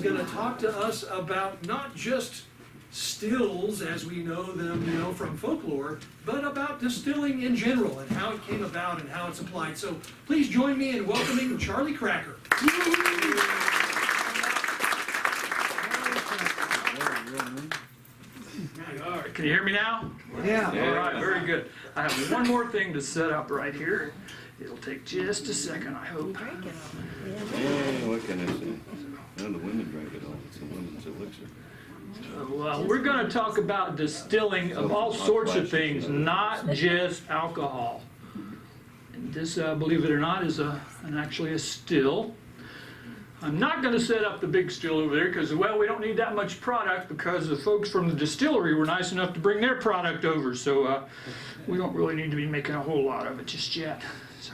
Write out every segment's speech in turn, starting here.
is going to talk to us about not just stills as we know them, from folklore, but about distilling in general and how it came about and how it's applied. So please join me in welcoming Charlie Cracker. All right, can you hear me now? Yeah. All right, very good. I have one more thing to set up right here. It'll take just a second, I hope. Yeah, what can I say? No, the women drink it all. It's a women's elixir. Well, we're going to talk about distilling of all sorts of things, not just alcohol. And this, believe it or not, is actually a still. I'm not going to set up the big still over there because, well, we don't need that much product because the folks from the distillery were nice enough to bring their product over. So we don't really need to be making a whole lot of it just yet. So,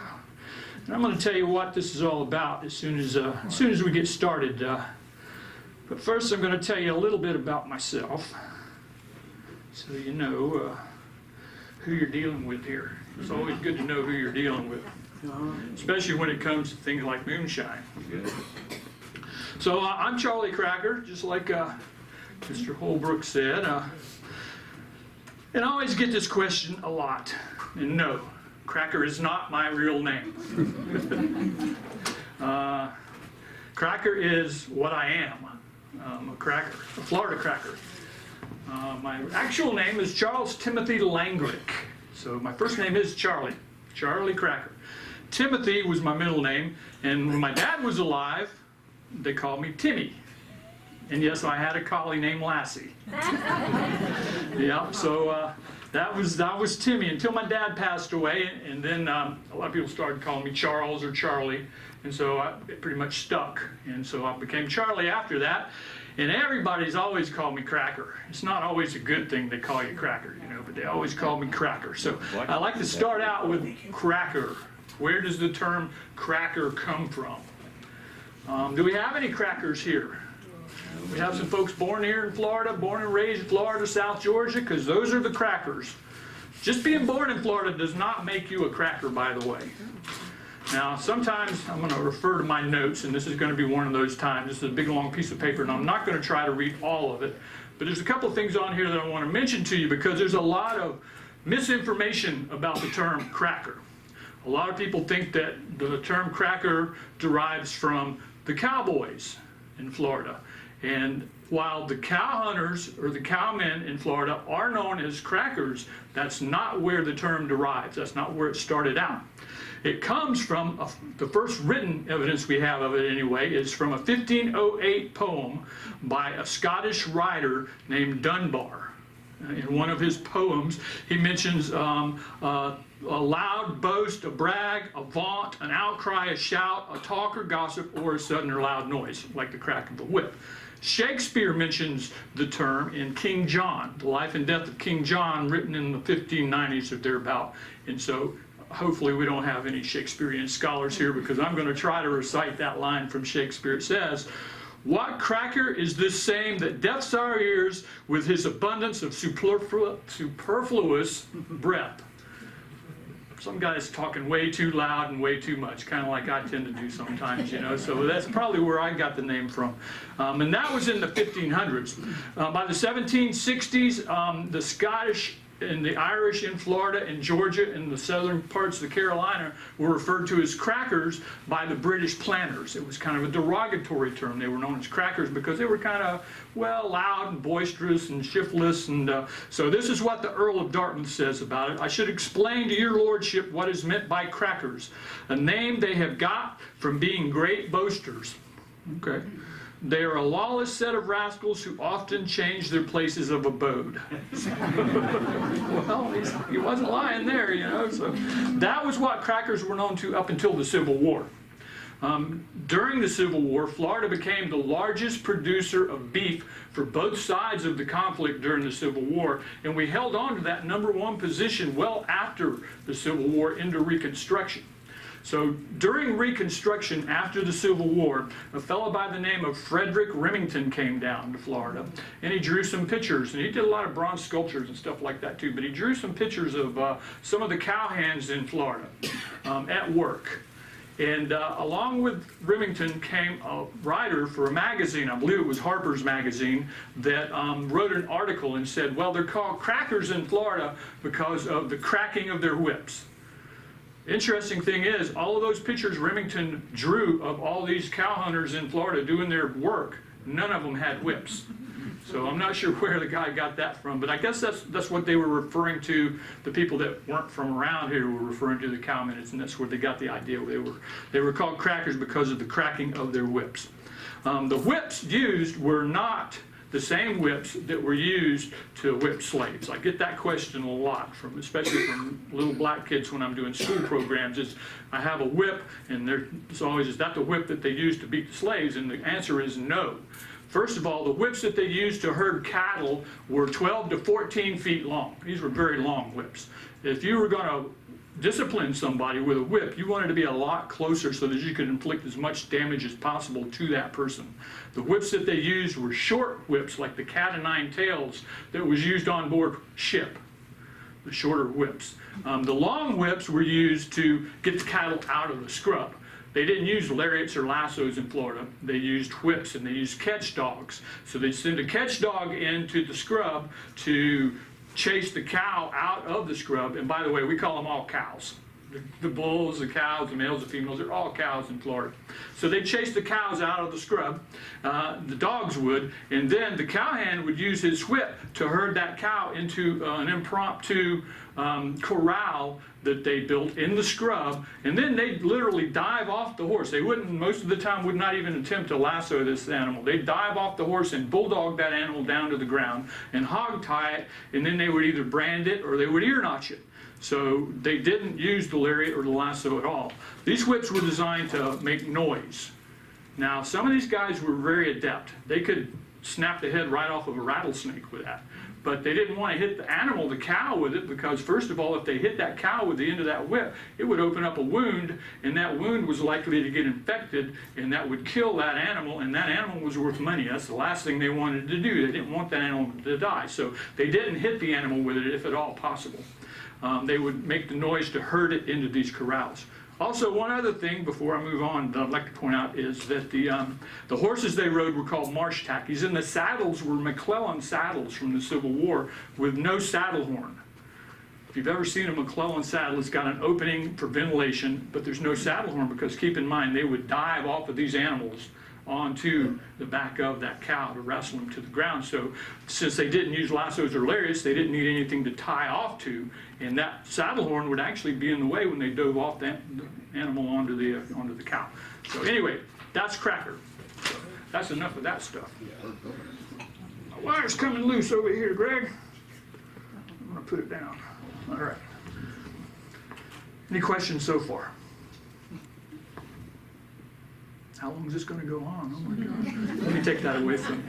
and I'm going to tell you what this is all about as soon as we get started. But first, I'm going to tell you a little bit about myself, so you know who you're dealing with here. It's always good to know who you're dealing with, especially when it comes to things like moonshine. So I'm Charlie Cracker, just like Mr. Holbrook said. And I always get this question a lot. And no, Cracker is not my real name. Cracker is what I am. I'm a cracker, a Florida cracker. My actual name is Charles Timothy Langrick. So my first name is Charlie Cracker. Timothy was my middle name, and when my dad was alive, they called me Timmy. And yes, I had a collie named Lassie. Yeah, so that was Timmy until my dad passed away, and then a lot of people started calling me Charles or Charlie, and so it pretty much stuck. And so I became Charlie after that, and everybody's always called me Cracker. It's not always a good thing they call you Cracker, but they always call me Cracker. So I like to start out with Cracker. Where does the term cracker come from? Do we have any crackers here? We have some folks born here in Florida, born and raised in Florida, South Georgia, because those are the crackers. Just being born in Florida does not make you a cracker, by the way. Now, sometimes I'm going to refer to my notes, and this is going to be one of those times. This is a big, long piece of paper, and I'm not going to try to read all of it. But there's a couple of things on here that I want to mention to you because there's a lot of misinformation about the term cracker. A lot of people think that the term cracker derives from the cowboys in Florida. And while the cow hunters or the cowmen in Florida are known as crackers, that's not where the term derives. That's not where it started out. It comes from, the first written evidence we have of it anyway, is from a 1508 poem by a Scottish writer named Dunbar. In one of his poems, he mentions a loud boast, a brag, a vaunt, an outcry, a shout, a talk or gossip, or a sudden or loud noise, like the crack of a whip. Shakespeare mentions the term in King John, The Life and Death of King John, written in the 1590s or thereabout. And so hopefully we don't have any Shakespearean scholars here because I'm going to try to recite that line from Shakespeare. It says, "What cracker is this same that deafs our ears with his abundance of superfluous breath?" Some guys talking way too loud and way too much, kind of like I tend to do sometimes, so that's probably where I got the name from. And that was in the 1500s. By the 1760s, the Scottish and the Irish in Florida and Georgia and the southern parts of the Carolina were referred to as crackers by the British planters. It was kind of a derogatory term. They were known as crackers because they were kind of, loud and boisterous and shiftless. And so this is what the Earl of Dartmouth says about it. "I should explain to your lordship what is meant by crackers, a name they have got from being great boasters." Okay. "They are a lawless set of rascals who often change their places of abode." Well, he wasn't lying there, So that was what crackers were known to up until the Civil War. During the Civil War, Florida became the largest producer of beef for both sides of the conflict during the Civil War, and we held on to that #1 position well after the Civil War into Reconstruction. So during Reconstruction, after the Civil War, a fellow by the name of Frederick Remington came down to Florida, and he drew some pictures, and he did a lot of bronze sculptures and stuff like that too, but he drew some pictures of some of the cowhands in Florida at work. And along with Remington came a writer for a magazine, I believe it was Harper's Magazine, that wrote an article and said, well, they're called crackers in Florida because of the cracking of their whips. Interesting thing is, all of those pictures Remington drew of all these cow hunters in Florida doing their work, none of them had whips. So I'm not sure where the guy got that from, but I guess that's what they were referring to. The people that weren't from around here were referring to the cow minutes, and that's where they got the idea. They were called crackers because of the cracking of their whips. The whips used were not the same whips that were used to whip slaves. I get that question a lot, especially from little black kids when I'm doing school programs. Is I have a whip, and it's always, is that the whip that they used to beat the slaves? And the answer is no. First of all, the whips that they used to herd cattle were 12 to 14 feet long. These were very long whips. If you were going to discipline somebody with a whip, you wanted to be a lot closer so that you could inflict as much damage as possible to that person. The whips that they used were short whips, like the cat o' nine tails that was used on board ship, the shorter whips. The long whips were used to get the cattle out of the scrub. They didn't use lariats or lassos in Florida. They used whips, and they used catch dogs. So they'd send a catch dog into the scrub to chase the cow out of the scrub. And by the way, we call them all cows. The bulls, the cows, the males, the females, they're all cows in Florida. So they chase the cows out of the scrub, the dogs would, and then the cowhand would use his whip to herd that cow into an impromptu corral that they built in the scrub, and then they'd literally dive off the horse. They wouldn't, most of the time, would not even attempt to lasso this animal. They'd dive off the horse and bulldog that animal down to the ground and hog tie it, and then they would either brand it or they would ear notch it. So they didn't use the lariat or the lasso at all. These whips were designed to make noise. Now, some of these guys were very adept. They could snap the head right off of a rattlesnake with that. But they didn't want to hit the animal, the cow, with it, because first of all, if they hit that cow with the end of that whip, it would open up a wound, and that wound was likely to get infected, and that would kill that animal, and that animal was worth money. That's the last thing they wanted to do. They didn't want that animal to die. So they didn't hit the animal with it, if at all possible. They would make the noise to herd it into these corrals. Also, one other thing before I move on that I'd like to point out is that the horses they rode were called marsh tackies, and the saddles were McClellan saddles from the Civil War with no saddle horn. If you've ever seen a McClellan saddle, it's got an opening for ventilation, but there's no saddle horn because, keep in mind, they would dive off of these animals onto the back of that cow to wrestle them to the ground. So since they didn't use lassos or lariats, they didn't need anything to tie off to, and that saddle horn would actually be in the way when they dove off the animal onto the cow. So anyway, that's cracker. So that's enough of that stuff. My wire's coming loose over here, Greg. I'm gonna put it down. All right. Any questions so far? How long is this going to go on? Oh my God. Let me take that away from you.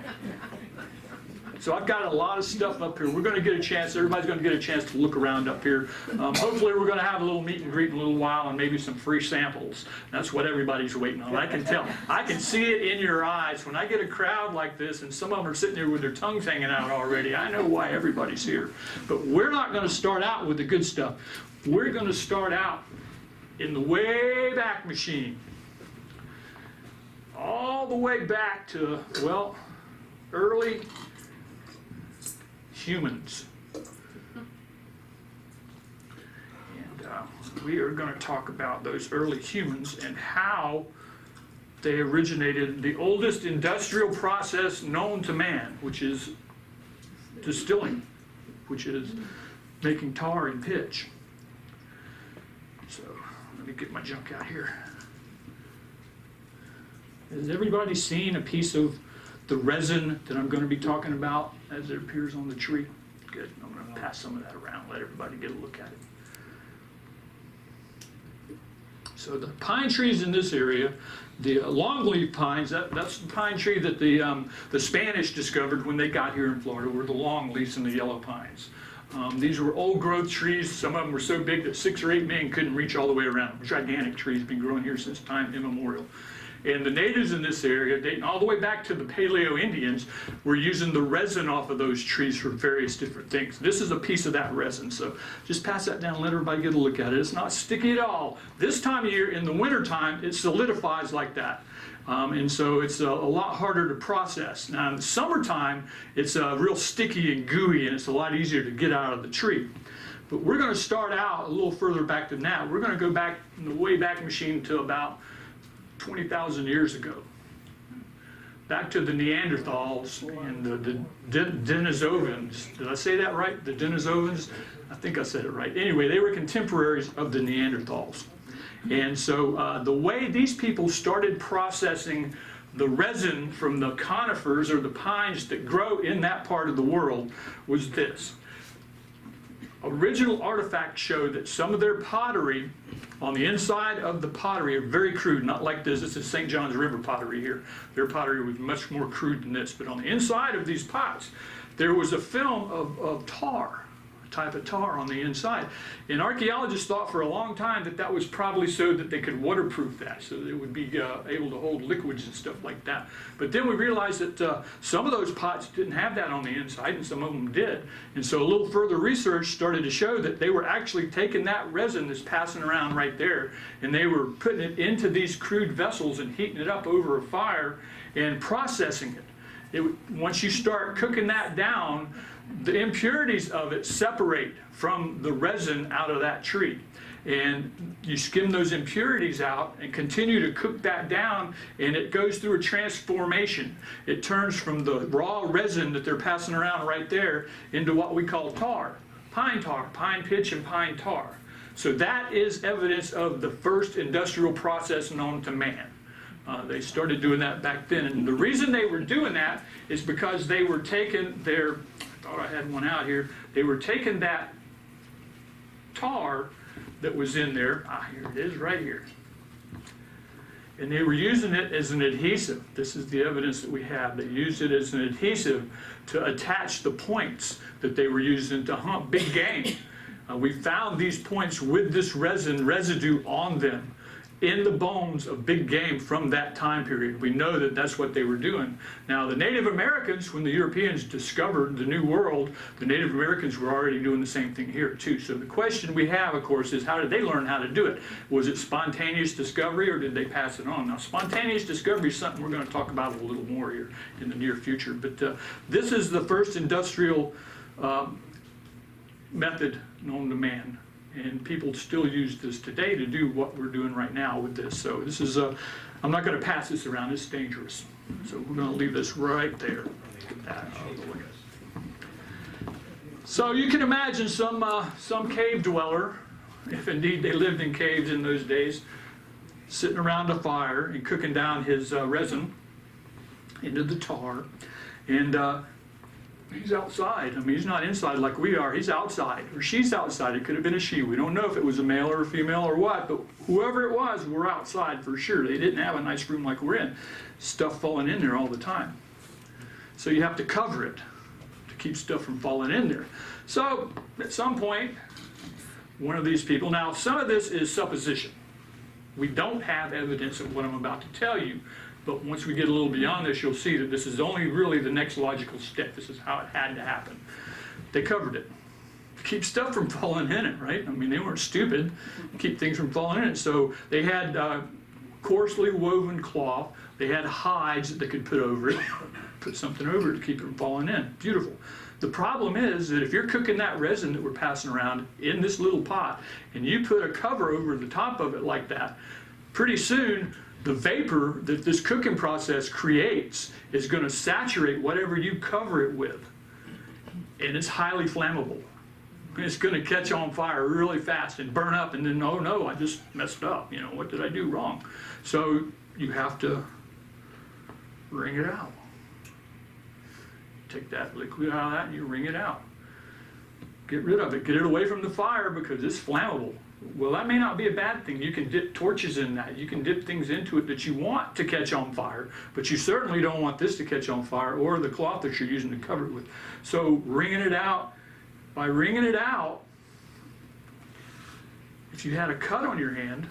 So I've got a lot of stuff up here. We're going to get a chance, everybody's going to get a chance to look around up here. Hopefully we're going to have a little meet and greet in a little while and maybe some free samples. That's what everybody's waiting on. I can tell. I can see it in your eyes. When I get a crowd like this and some of them are sitting there with their tongues hanging out already, I know why everybody's here. But we're not going to start out with the good stuff. We're going to start out in the Wayback Machine. All the way back to, well, early humans. And we are going to talk about those early humans and how they originated the oldest industrial process known to man, which is distilling, which is making tar and pitch. So let me get my junk out here. Has everybody seen a piece of the resin that I'm going to be talking about as it appears on the tree? Good. I'm going to pass some of that around, let everybody get a look at it. So the pine trees in this area, the longleaf pines, that's the pine tree that the Spanish discovered when they got here in Florida, were the longleafs and the yellow pines. These were old growth trees. Some of them were so big that 6 or 8 men couldn't reach all the way around them. Gigantic trees, been growing here since time immemorial. And the natives in this area, dating all the way back to the Paleo Indians, were using the resin off of those trees for various different things. This is a piece of that resin, so just pass that down and let everybody get a look at it. It's not sticky at all. This time of year, in the wintertime, it solidifies like that. And so it's a lot harder to process. Now in the summertime, it's real sticky and gooey, and it's a lot easier to get out of the tree. But we're going to start out a little further back than that. We're going to go back in the Wayback Machine to about 20,000 years ago. Back to the Neanderthals and the Denisovans. Did I say that right? The Denisovans? I think I said it right. Anyway, they were contemporaries of the Neanderthals. And so the way these people started processing the resin from the conifers or the pines that grow in that part of the world was this. Original artifacts show that some of their pottery on the inside of the pottery are very crude, not like this. This is St. John's River pottery here. Their pottery was much more crude than this. But on the inside of these pots, there was a film of tar, a type of tar on the inside. And archaeologists thought for a long time that that was probably so that they could waterproof that, so that it would be able to hold liquids and stuff like that. But then we realized that some of those pots didn't have that on the inside, and some of them did. And so a little further research started to show that they were actually taking that resin that's passing around right there, and they were putting it into these crude vessels and heating it up over a fire and processing it. Once you start cooking that down, the impurities of it separate from the resin out of that tree. And you skim those impurities out and continue to cook that down, and it goes through a transformation. It turns from the raw resin that they're passing around right there into what we call tar, pine pitch and pine tar. So that is evidence of the first industrial process known to man. They started doing that back then, and the reason they were doing that is because they were taking their, I thought I had one out here, they were taking that tar that was in there, here it is right here, and they were using it as an adhesive. This is the evidence that we have. They used it as an adhesive to attach the points that they were using to hunt big game. We found these points with this resin residue on them in the bones of big game from that time period. We know that that's what they were doing. Now, the Native Americans, when the Europeans discovered the New World, the Native Americans were already doing the same thing here too. So the question we have, of course, is how did they learn how to do it? Was it spontaneous discovery, or did they pass it on? Now, spontaneous discovery is something we're going to talk about a little more here in the near future. But this is the first industrial method known to man. And people still use this today to do what we're doing right now with this. So this is I'm not going to pass this around, it's dangerous. So we're going to leave this right there. So you can imagine some cave dweller, if indeed they lived in caves in those days, sitting around a fire and cooking down his resin into the tar. And he's outside. I mean, he's not inside like we are. He's outside, or she's outside. It could have been a she. We don't know if it was a male or a female or what, but whoever it was, we're outside for sure. They didn't have a nice room like we're in. Stuff falling in there all the time. So you have to cover it to keep stuff from falling in there. So at some point, one of these people, now some of this is supposition. We don't have evidence of what I'm about to tell you. But once we get a little beyond this, you'll see that this is only really the next logical step. This is how it had to happen. They covered it to keep stuff from falling in it, right? I mean, they weren't stupid to keep things from falling in it. So they had coarsely woven cloth. They had hides that they could put over it, put something over it to keep it from falling in. Beautiful. The problem is that if you're cooking that resin that we're passing around in this little pot, and you put a cover over the top of it like that, pretty soon, the vapor that this cooking process creates is going to saturate whatever you cover it with, and it's highly flammable. It's going to catch on fire really fast and burn up, and then, oh no, I just messed up. You know, what did I do wrong? So you have to wring it out. Take that liquid out of that and you wring it out. Get rid of it. Get it away from the fire because it's flammable. Well, that may not be a bad thing. You can dip torches in that. You can dip things into it that you want to catch on fire, but you certainly don't want this to catch on fire or the cloth that you're using to cover it with. So wringing it out, by wringing it out, if you had a cut on your hand,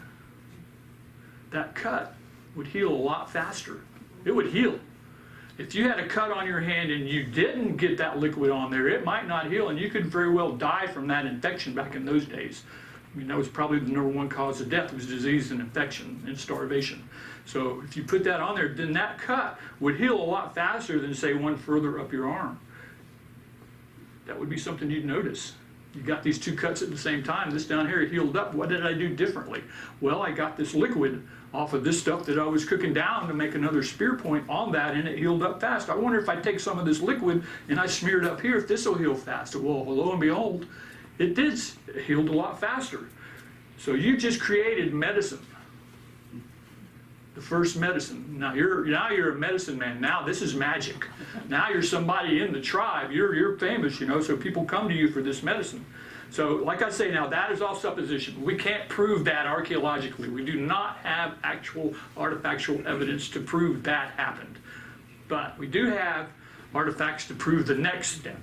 that cut would heal a lot faster. It would heal. If you had a cut on your hand and you didn't get that liquid on there, it might not heal, and you could very well die from that infection back in those days. I mean, that was probably the #1 cause of death, was disease and infection and starvation. So if you put that on there, then that cut would heal a lot faster than, say, one further up your arm. That would be something you'd notice. You got these two cuts at the same time. This down here healed up. What did I do differently? Well, I got this liquid off of this stuff that I was cooking down to make another spear point on that, and it healed up fast. I wonder if I take some of this liquid and I smear it up here, if this will heal faster. Well, lo and behold, it did. It healed a lot faster. So you just created medicine. The first medicine. Now you're a medicine man. Now this is magic. Now you're somebody in the tribe. You're famous, you know, so people come to you for this medicine. So like I say, now that is all supposition. We can't prove that archaeologically. We do not have actual artifactual evidence to prove that happened. But we do have artifacts to prove the next step,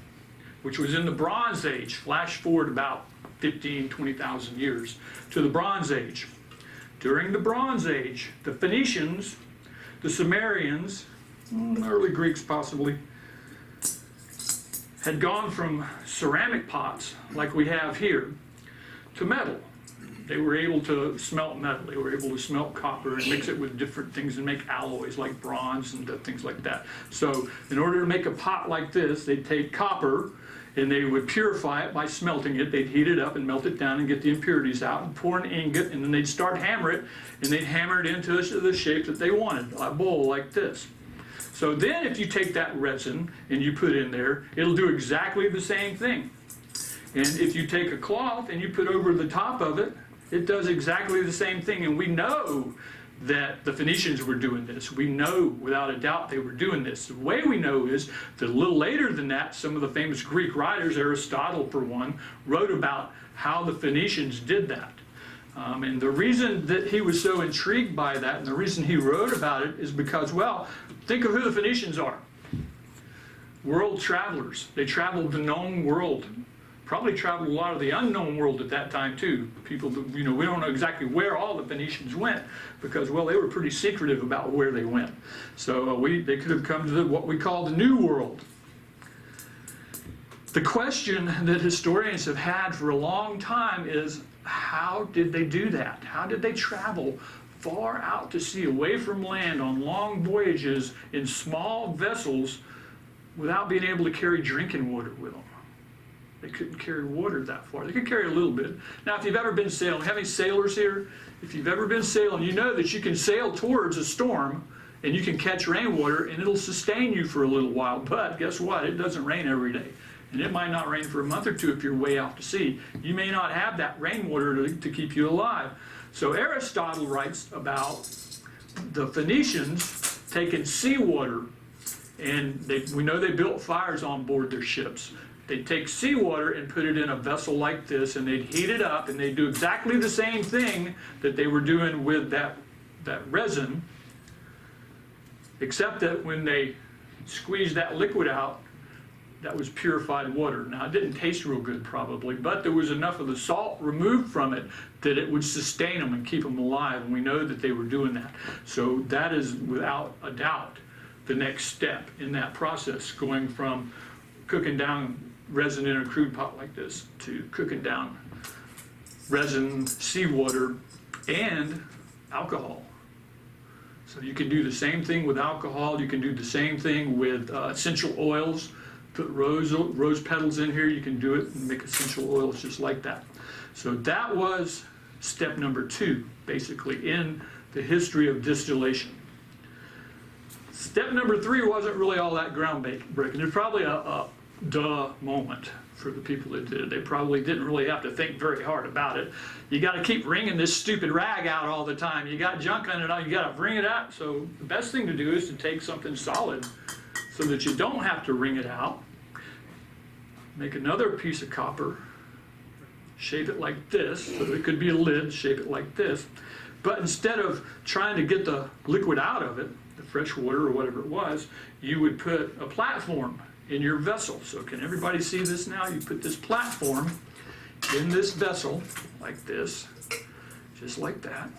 which was in the Bronze Age. Flash forward about 15, 20,000 years to the Bronze Age. During the Bronze Age, the Phoenicians, the Sumerians, early Greeks possibly, had gone from ceramic pots, like we have here, to metal. They were able to smelt metal. They were able to smelt copper and mix it with different things and make alloys like bronze and things like that. So in order to make a pot like this, they'd take copper and they would purify it by smelting it. They'd heat it up and melt it down and get the impurities out and pour an ingot, and then they'd start hammer it, and they'd hammer it into the shape that they wanted, a bowl like this. So then if you take that resin and you put in there, it'll do exactly the same thing. And if you take a cloth and you put over the top of it, it does exactly the same thing. And we know that the Phoenicians were doing this. We know without a doubt they were doing this. The way we know is that a little later than that, some of the famous Greek writers, Aristotle for one, wrote about how the Phoenicians did that. And the reason that he was so intrigued by that, and the reason he wrote about it, is because, well, think of who the Phoenicians are. World travelers. They traveled the known world. Probably traveled a lot of the unknown world at that time too. People, you know, we don't know exactly where all the Phoenicians went because, well, they were pretty secretive about where they went. So they could have come to what we call the New World. The question that historians have had for a long time is, how did they do that? How did they travel far out to sea, away from land, on long voyages in small vessels without being able to carry drinking water with them? They couldn't carry water that far. They could carry a little bit. Now, if you've ever been sailing, have any sailors here? If you've ever been sailing, you know that you can sail towards a storm and you can catch rainwater and it'll sustain you for a little while. But guess what? It doesn't rain every day. And it might not rain for a month or two if you're way out to sea. You may not have that rainwater to keep you alive. So Aristotle writes about the Phoenicians taking seawater, and we know they built fires on board their ships. They'd take seawater and put it in a vessel like this, and they'd heat it up, and they'd do exactly the same thing that they were doing with that resin, except that when they squeezed that liquid out, that was purified water. Now, it didn't taste real good probably, but there was enough of the salt removed from it that it would sustain them and keep them alive, and we know that they were doing that. So that is, without a doubt, the next step in that process, going from cooking down resin in a crude pot like this to cooking down resin, seawater, and alcohol. So you can do the same thing with alcohol. You can do the same thing with essential oils. Put rose petals in here. You can do it and make essential oils just like that. So that was step number 2, basically, in the history of distillation. Step number 3 wasn't really all that groundbreaking. There's probably a duh moment for the people that did it. They probably didn't really have to think very hard about it. You got to keep wringing this stupid rag out all the time. You got junk on it, you got to wring it out. So the best thing to do is to take something solid so that you don't have to wring it out. Make another piece of copper, shape it like this, so it could be a lid, shape it like this. But instead of trying to get the liquid out of it, the fresh water or whatever it was, you would put a platform in your vessel. So can everybody see this now? You put this platform in this vessel like this, just like that.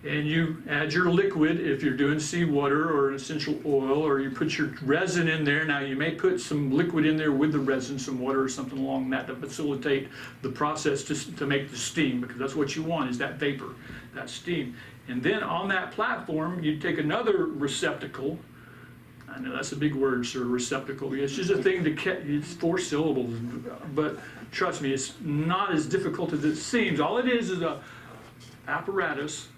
and you add your liquid if you're doing seawater or essential oil, or you put your resin in there. Now you may put some liquid in there with the resin, some water or something along that to facilitate the process to make the steam, because that's what you want, is that vapor, that steam. And then on that platform, you take another receptacle. I know that's a big word, sir, receptacle. It's just a thing to catch, it's 4 syllables, but trust me, it's not as difficult as it seems. All it is a apparatus.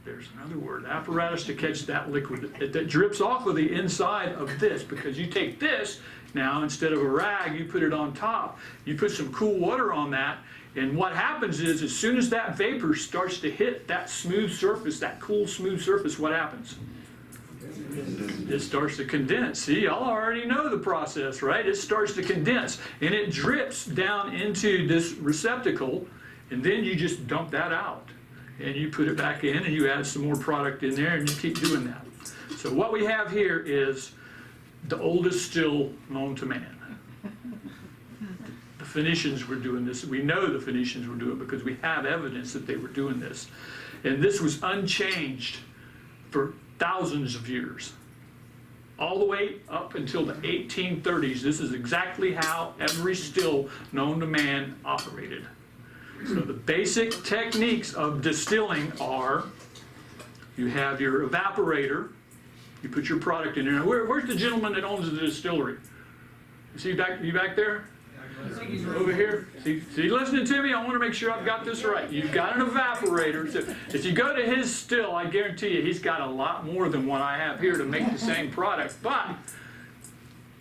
There's another word, apparatus to catch that liquid that drips off of the inside of this, because you take this now, instead of a rag, you put it on top, you put some cool water on that, and what happens is, as soon as that vapor starts to hit that smooth surface, that cool smooth surface, what happens? It starts to condense. See, y'all already know the process, right? It starts to condense, and it drips down into this receptacle, and then you just dump that out. And you put it back in, and you add some more product in there, and you keep doing that. So what we have here is the oldest still known to man. The Phoenicians were doing this. We know the Phoenicians were doing it because we have evidence that they were doing this. And this was unchanged for thousands of years. All the way up until the 1830s. This is exactly how every still known to man operated. So the basic techniques of distilling are, you have your evaporator, you put your product in there. Now, where's the gentleman that owns the distillery? Is he back, you back there? Over here? See, listening to me? I want to make sure I've got this right. You've got an evaporator. So if you go to his still, I guarantee you he's got a lot more than what I have here to make the same product. But,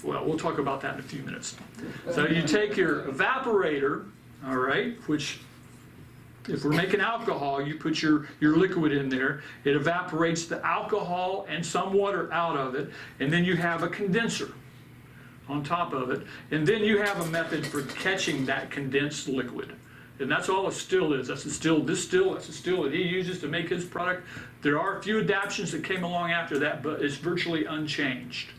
well, we'll talk about that in a few minutes. So you take your evaporator, all right, which, if we're making alcohol, you put your liquid in there, it evaporates the alcohol and some water out of it, and then you have a condenser on top of it, and then you have a method for catching that condensed liquid. And that's all a still is. That's a still, this still, that's a still that he uses to make his product. There are a few adaptations that came along after that, but it's virtually unchanged.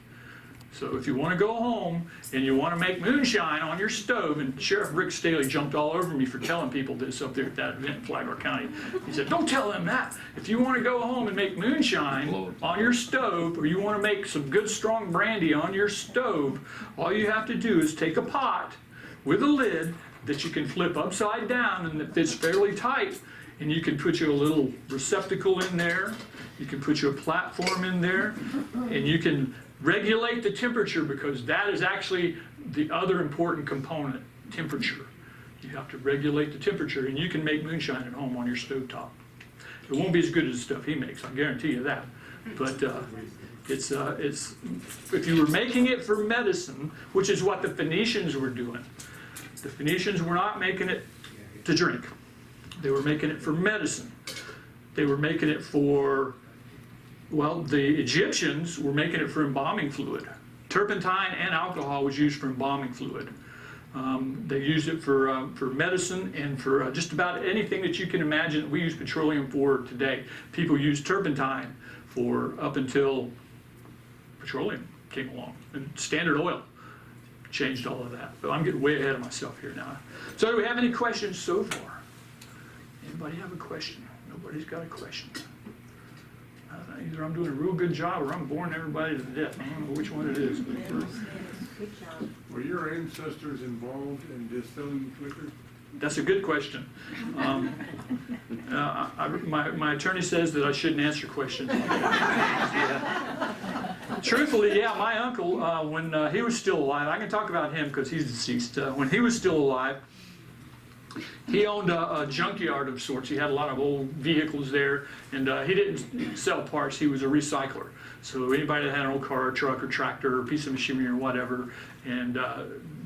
So if you want to go home and you want to make moonshine on your stove, and Sheriff Rick Staley jumped all over me for telling people this up there at that event in Flagler County. He said, don't tell them that. If you want to go home and make moonshine on your stove, or you want to make some good strong brandy on your stove, all you have to do is take a pot with a lid that you can flip upside down and that fits fairly tight, and you can put you a little receptacle in there, you can put you a platform in there, and you can regulate the temperature, because that is actually the other important component, temperature. You have to regulate the temperature, and you can make moonshine at home on your stovetop. It won't be as good as the stuff he makes, I guarantee you that. But it's if you were making it for medicine, which is what the Phoenicians were doing. The Phoenicians were not making it to drink. They were making it for medicine. They were making it for, well, the Egyptians were making it for embalming fluid. Turpentine and alcohol was used for embalming fluid. They used it for medicine and for just about anything that you can imagine that we use petroleum for today. People used turpentine for up until petroleum came along, and Standard Oil changed all of that. But I'm getting way ahead of myself here now. So do we have any questions so far? Anybody have a question? Nobody's got a question. Either I'm doing a real good job or I'm boring everybody to death. I don't know which one it is. Good job. Were your ancestors involved in distilling liquor? That's a good question. My attorney says that I shouldn't answer questions. Yeah. Truthfully, yeah, my uncle, when he was still alive, I can talk about him because he's deceased. When he was still alive, he owned a junkyard of sorts. He had a lot of old vehicles there, and he didn't sell parts. He was a recycler. So anybody that had an old car, or truck, or tractor, or piece of machinery, or whatever, and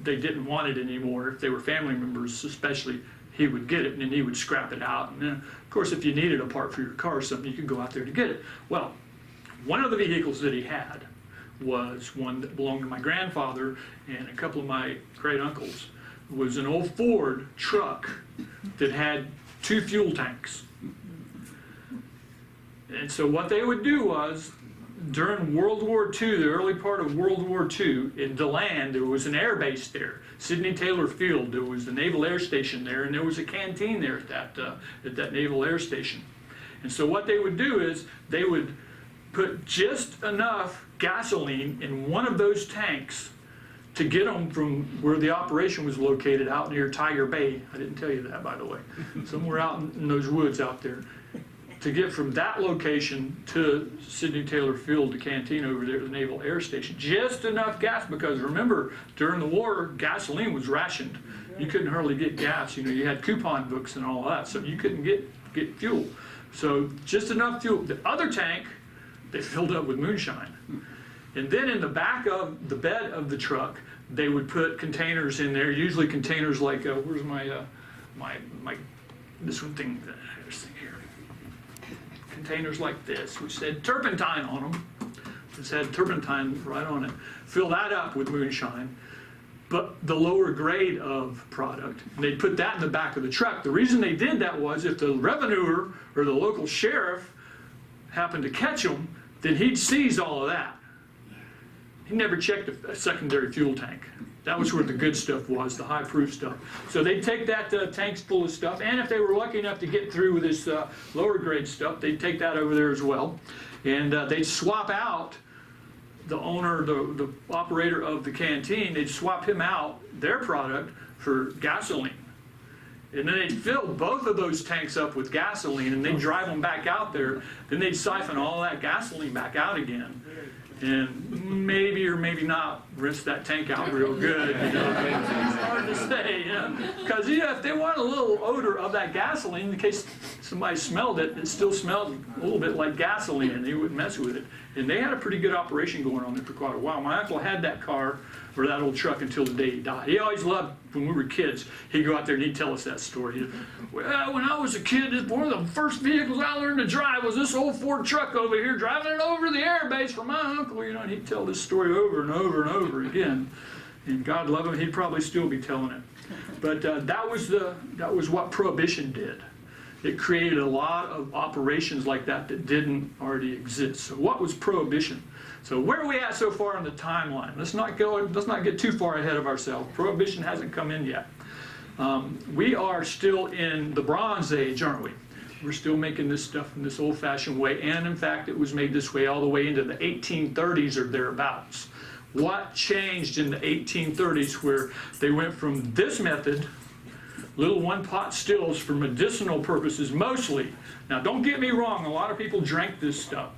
they didn't want it anymore, if they were family members especially, he would get it, and then he would scrap it out. And then, of course, if you needed a part for your car or something, you could go out there to get it. Well, one of the vehicles that he had was one that belonged to my grandfather and a couple of my great uncles. It was an old Ford truck that had 2 fuel tanks. And so what they would do was, during World War II, the early part of World War II, in DeLand, there was an air base there, Sidney Taylor Field. There was the Naval Air Station there, and there was a canteen there at that Naval Air Station. And so what they would do is they would put just enough gasoline in one of those tanks to get them from where the operation was located out near Tiger Bay. I didn't tell you that, by the way. Somewhere out in those woods out there. To get from that location to Sidney Taylor Field, the canteen over there at the Naval Air Station. Just enough gas, because remember, during the war, gasoline was rationed. You couldn't hardly get gas. You know, you had coupon books and all that, so you couldn't get fuel. So just enough fuel. The other tank, they filled up with moonshine. And then in the back of the bed of the truck, they would put containers in there, usually containers like, where's my this one thing, this thing here. Containers like this, which said turpentine on them. It had turpentine right on it. Fill that up with moonshine, but the lower grade of product. And they'd put that in the back of the truck. The reason they did that was if the revenuer or the local sheriff happened to catch them, then he'd seize all of that. He never checked a secondary fuel tank. That was where the good stuff was, the high proof stuff. So they'd take that tanks full of stuff, and if they were lucky enough to get through with this lower grade stuff, they'd take that over there as well. And they'd swap out the owner, the operator of the canteen, they'd swap him out, their product, for gasoline. And then they'd fill both of those tanks up with gasoline, and they'd drive them back out there. Then they'd siphon all that gasoline back out again. And maybe or maybe not rinse that tank out real good. You know, it's hard to say, you know, because if they want a little odor of that gasoline, in case somebody smelled it, it still smelled a little bit like gasoline, and they wouldn't mess with it. And they had a pretty good operation going on there for quite a while. My uncle had that car or that old truck until the day he died. He always loved, when we were kids, he'd go out there and he'd tell us that story. He'd, well, when I was a kid, one of the first vehicles I learned to drive was this old Ford truck over here, driving it over the air base for my uncle, you know, and he'd tell this story over and over and over again. And God love him, he'd probably still be telling it. But that was what Prohibition did. It created a lot of operations like that didn't already exist. So what was Prohibition? So where are we at so far in the timeline? Let's not get too far ahead of ourselves. Prohibition hasn't come in yet. We are still in the Bronze Age, aren't we? We're still making this stuff in this old-fashioned way, and in fact, it was made this way all the way into the 1830s or thereabouts. What changed in the 1830s where they went from this method, little one-pot stills for medicinal purposes mostly. Now, don't get me wrong, a lot of people drank this stuff.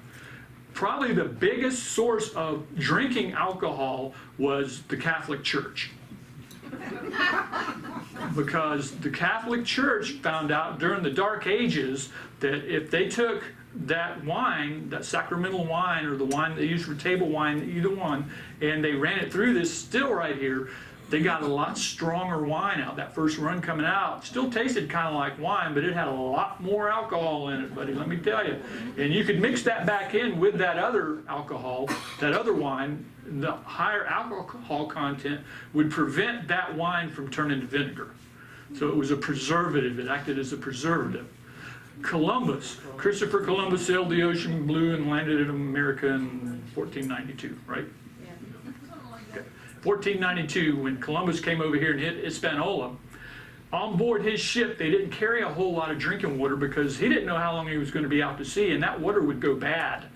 Probably the biggest source of drinking alcohol was the Catholic Church. Because the Catholic Church found out during the Dark Ages that if they took that wine, that sacramental wine or the wine they used for table wine, either one, and they ran it through this still right here, they got a lot stronger wine out. That first run coming out still tasted kind of like wine, but it had a lot more alcohol in it, buddy, let me tell you. And you could mix that back in with that other alcohol, that other wine, the higher alcohol content would prevent that wine from turning to vinegar. So it was a preservative, it acted as a preservative. Christopher Columbus sailed the ocean blue and landed in America in 1492, right? 1492, when Columbus came over here and hit Hispaniola, on board his ship, they didn't carry a whole lot of drinking water because he didn't know how long he was going to be out to sea, and that water would go bad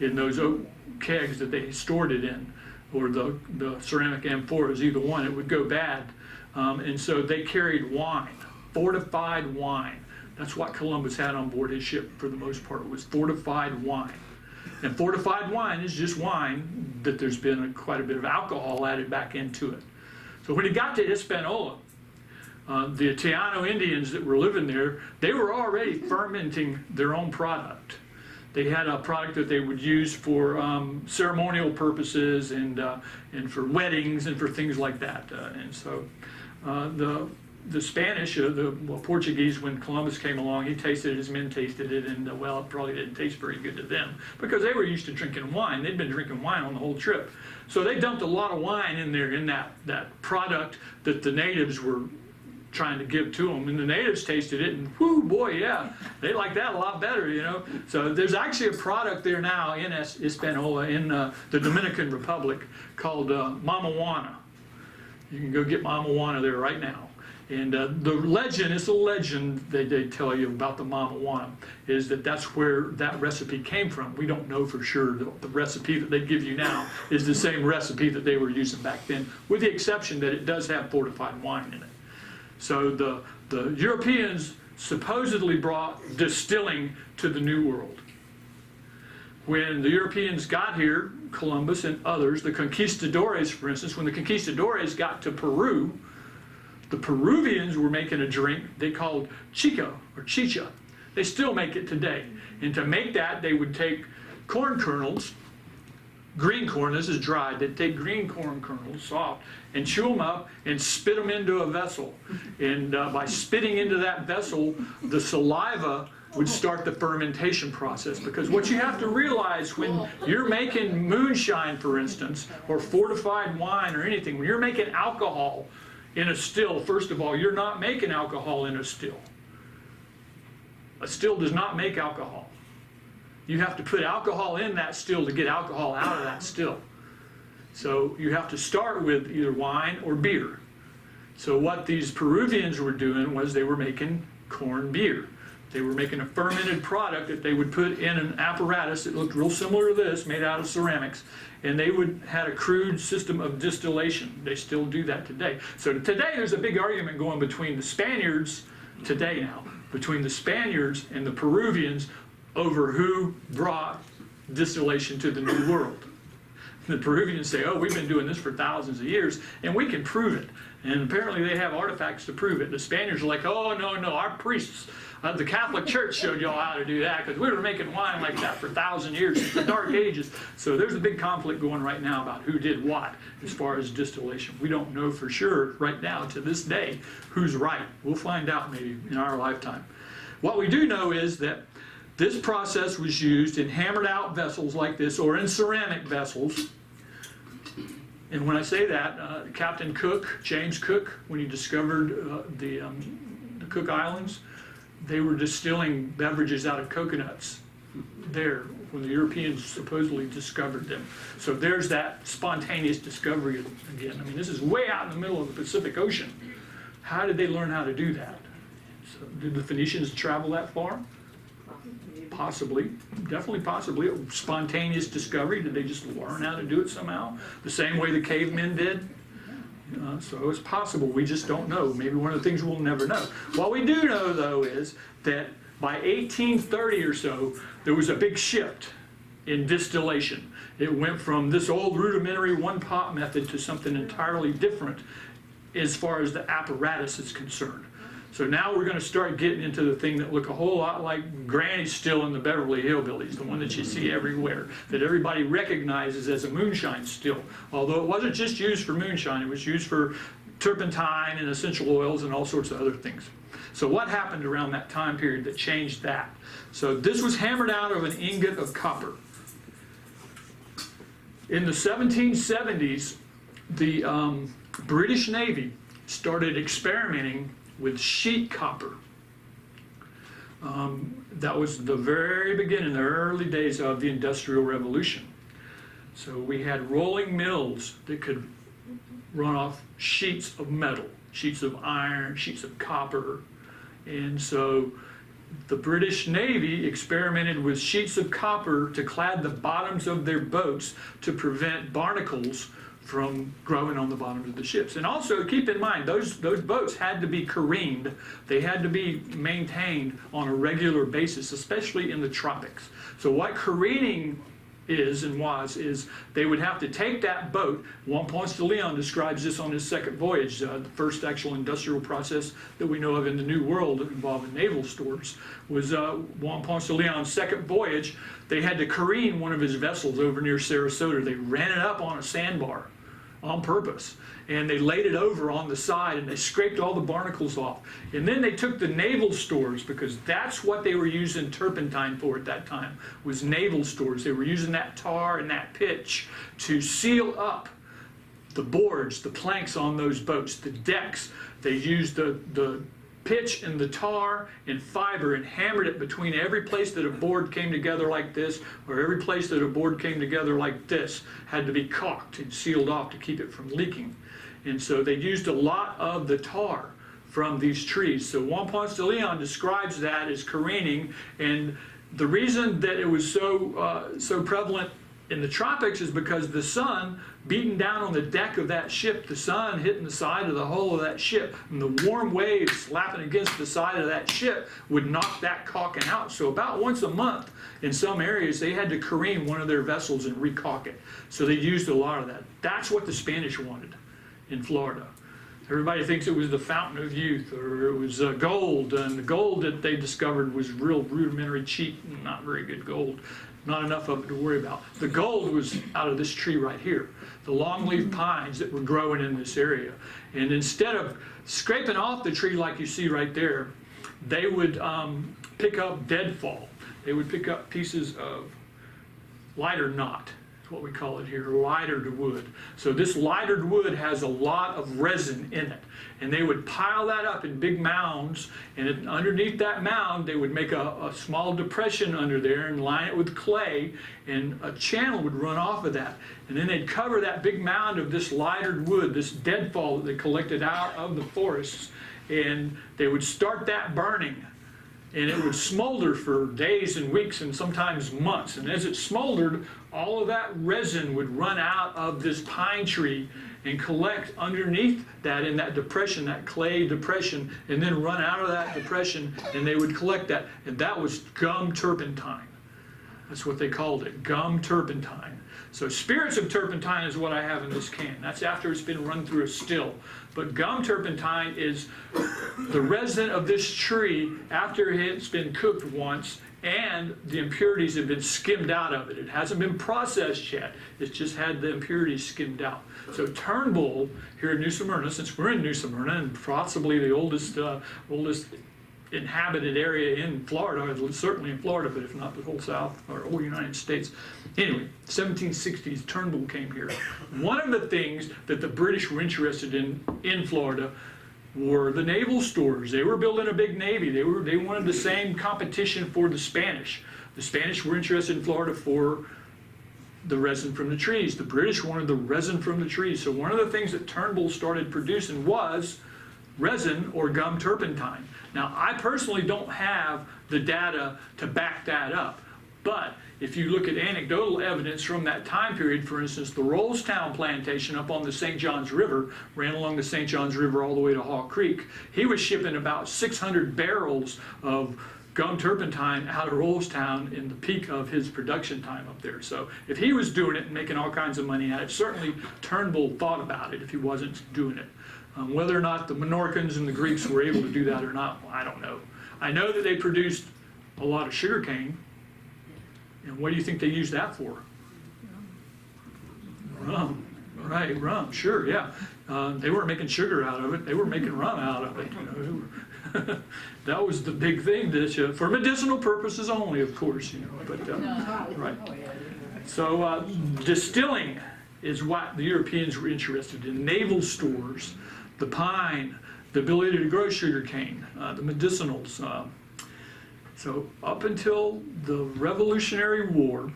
in those oak kegs that they stored it in, or the ceramic amphoras, either one, it would go bad. And so they carried wine, fortified wine. That's what Columbus had on board his ship for the most part, was fortified wine. And fortified wine is just wine that there's been quite a bit of alcohol added back into it. So when he got to Hispaniola, the Taino Indians that were living there, they were already fermenting their own product. They had a product that they would use for ceremonial purposes and for weddings and for things like that. And so the Spanish, the Portuguese, when Columbus came along, he tasted it, his men tasted it, and well, it probably didn't taste very good to them because they were used to drinking wine. They'd been drinking wine on the whole trip. So they dumped a lot of wine in there, in that product that the natives were trying to give to them. And the natives tasted it, and whoo, boy, yeah, they like that a lot better, you know. So there's actually a product there now in Hispaniola, in the Dominican Republic, called Mama Juana. You can go get Mama Juana there right now. And the legend, it's a legend they tell you about the Mama Wanna, is that that's where that recipe came from. We don't know for sure. The recipe that they give you now is the same recipe that they were using back then, with the exception that it does have fortified wine in it. So the Europeans supposedly brought distilling to the New World. When the Europeans got here, Columbus and others, the conquistadores, for instance, when the conquistadores got to Peru, the Peruvians were making a drink they called chico or chicha. They still make it today. And to make that, they would take corn kernels, green corn, this is dried, they'd take green corn kernels, soft, and chew them up and spit them into a vessel. And by spitting into that vessel, the saliva would start the fermentation process. Because what you have to realize when you're making moonshine, for instance, or fortified wine or anything, when you're making alcohol in a still, first of all, you're not making alcohol in a still. A still does not make alcohol. You have to put alcohol in that still to get alcohol out of that still. So you have to start with either wine or beer. So what these Peruvians were doing was they were making corn beer. They were making a fermented product that they would put in an apparatus that looked real similar to this, made out of ceramics, and they had a crude system of distillation. They still do that today. So today there's a big argument going between the Spaniards, today now, between the Spaniards and the Peruvians over who brought distillation to the New World. The Peruvians say, oh, we've been doing this for thousands of years, and we can prove it. And apparently they have artifacts to prove it. The Spaniards are like, oh, no, our priests, the Catholic Church showed y'all how to do that, because we were making wine like that for 1,000 years, since the Dark Ages. So there's a big conflict going right now about who did what as far as distillation. We don't know for sure right now, to this day, who's right. We'll find out maybe in our lifetime. What we do know is that this process was used in hammered out vessels like this, or in ceramic vessels. And when I say that, Captain Cook, James Cook, when he discovered the Cook Islands, they were distilling beverages out of coconuts there when the Europeans supposedly discovered them. So there's that spontaneous discovery again. I mean, this is way out in the middle of the Pacific Ocean. How did they learn how to do that? So did the Phoenicians travel that far? Possibly, definitely possibly. A spontaneous discovery. Did they just learn how to do it somehow? The same way the cavemen did? So it's possible, we just don't know. Maybe one of the things we'll never know. What we do know, though, is that by 1830 or so, there was a big shift in distillation. It went from this old rudimentary one-pot method to something entirely different as far as the apparatus is concerned. So now we're going to start getting into the thing that look a whole lot like Granny Still in the Beverly Hillbillies, the one that you see everywhere, that everybody recognizes as a moonshine still. Although it wasn't just used for moonshine, it was used for turpentine and essential oils and all sorts of other things. So what happened around that time period that changed that? So this was hammered out of an ingot of copper. In the 1770s, the British Navy started experimenting with sheet copper. That was the very beginning, the early days of the Industrial Revolution. So we had rolling mills that could run off sheets of metal, sheets of iron, sheets of copper. And so the British Navy experimented with sheets of copper to clad the bottoms of their boats to prevent barnacles from growing on the bottoms of the ships. And also keep in mind, those boats had to be careened. They had to be maintained on a regular basis, especially in the tropics. So what careening is and was, is they would have to take that boat. Juan Ponce de Leon describes this on his second voyage, the first actual industrial process that we know of in the New World involving naval stores was Juan Ponce de Leon's second voyage. They had to careen one of his vessels over near Sarasota. They ran it up on a sandbar on purpose, and they laid it over on the side, and they scraped all the barnacles off. And then they took the naval stores, because that's what they were using turpentine for at that time, was naval stores. They were using that tar and that pitch to seal up the boards, the planks on those boats, the decks. They used the pitch and the tar and fiber and hammered it between every place that a board came together like this, or every place that a board came together like this had to be caulked and sealed off to keep it from leaking. And so they used a lot of the tar from these trees. So Juan Ponce de Leon describes that as careening, and the reason that it was so prevalent in the tropics is because the sun beating down on the deck of that ship, the sun hitting the side of the hull of that ship, and the warm waves slapping against the side of that ship would knock that caulking out. So about once a month in some areas they had to careen one of their vessels and recaulk it. So they used a lot of that. That's what the Spanish wanted in Florida. Everybody thinks it was the fountain of youth, or it was gold, and the gold that they discovered was real rudimentary, cheap, not very good gold. Not enough of it to worry about. The gold was out of this tree right here, the longleaf pines that were growing in this area. And instead of scraping off the tree like you see right there, they would pick up deadfall. They would pick up pieces of lighter knot, is what we call it here, lighted wood. So this lighted wood has a lot of resin in it. And they would pile that up in big mounds, and underneath that mound they would make a small depression under there and line it with clay, and a channel would run off of that. And then they'd cover that big mound of this lighted wood, this deadfall that they collected out of the forests, and they would start that burning. And it would smolder for days and weeks and sometimes months. And as it smoldered, all of that resin would run out of this pine tree and collect underneath that in that depression, that clay depression, and then run out of that depression, and they would collect that. And that was gum turpentine. That's what they called it, gum turpentine. So spirits of turpentine is what I have in this can. That's after it's been run through a still. But gum turpentine is the resin of this tree after it's been cooked once and the impurities have been skimmed out of it. It hasn't been processed yet. It's just had the impurities skimmed out. So Turnbull here in New Smyrna, since we're in New Smyrna and possibly the oldest inhabited area in Florida, certainly in Florida, but if not the whole South or whole United States. Anyway, 1760s, Turnbull came here. One of the things that the British were interested in Florida were the naval stores. They were building a big navy. They wanted the same competition for the Spanish. The Spanish were interested in Florida for the resin from the trees. The British wanted the resin from the trees. So one of the things that Turnbull started producing was resin or gum turpentine. Now, I personally don't have the data to back that up, but if you look at anecdotal evidence from that time period, for instance, the Rollstown plantation up on the St. Johns River, ran along the St. Johns River all the way to Hall Creek, he was shipping about 600 barrels of gum turpentine out of Rollstown in the peak of his production time up there. So if he was doing it and making all kinds of money at it, certainly Turnbull thought about it if he wasn't doing it. Whether or not the Menorcans and the Greeks were able to do that or not, well, I don't know. I know that they produced a lot of sugar cane. And what do you think they used that for? Rum. Right, rum, sure, yeah. They weren't making sugar out of it, they were making rum out of it. That was the big thing, for medicinal purposes only, of course, but, right. So distilling is what the Europeans were interested in. Naval stores, the pine, the ability to grow sugar cane, the medicinals. So up until the Revolutionary War,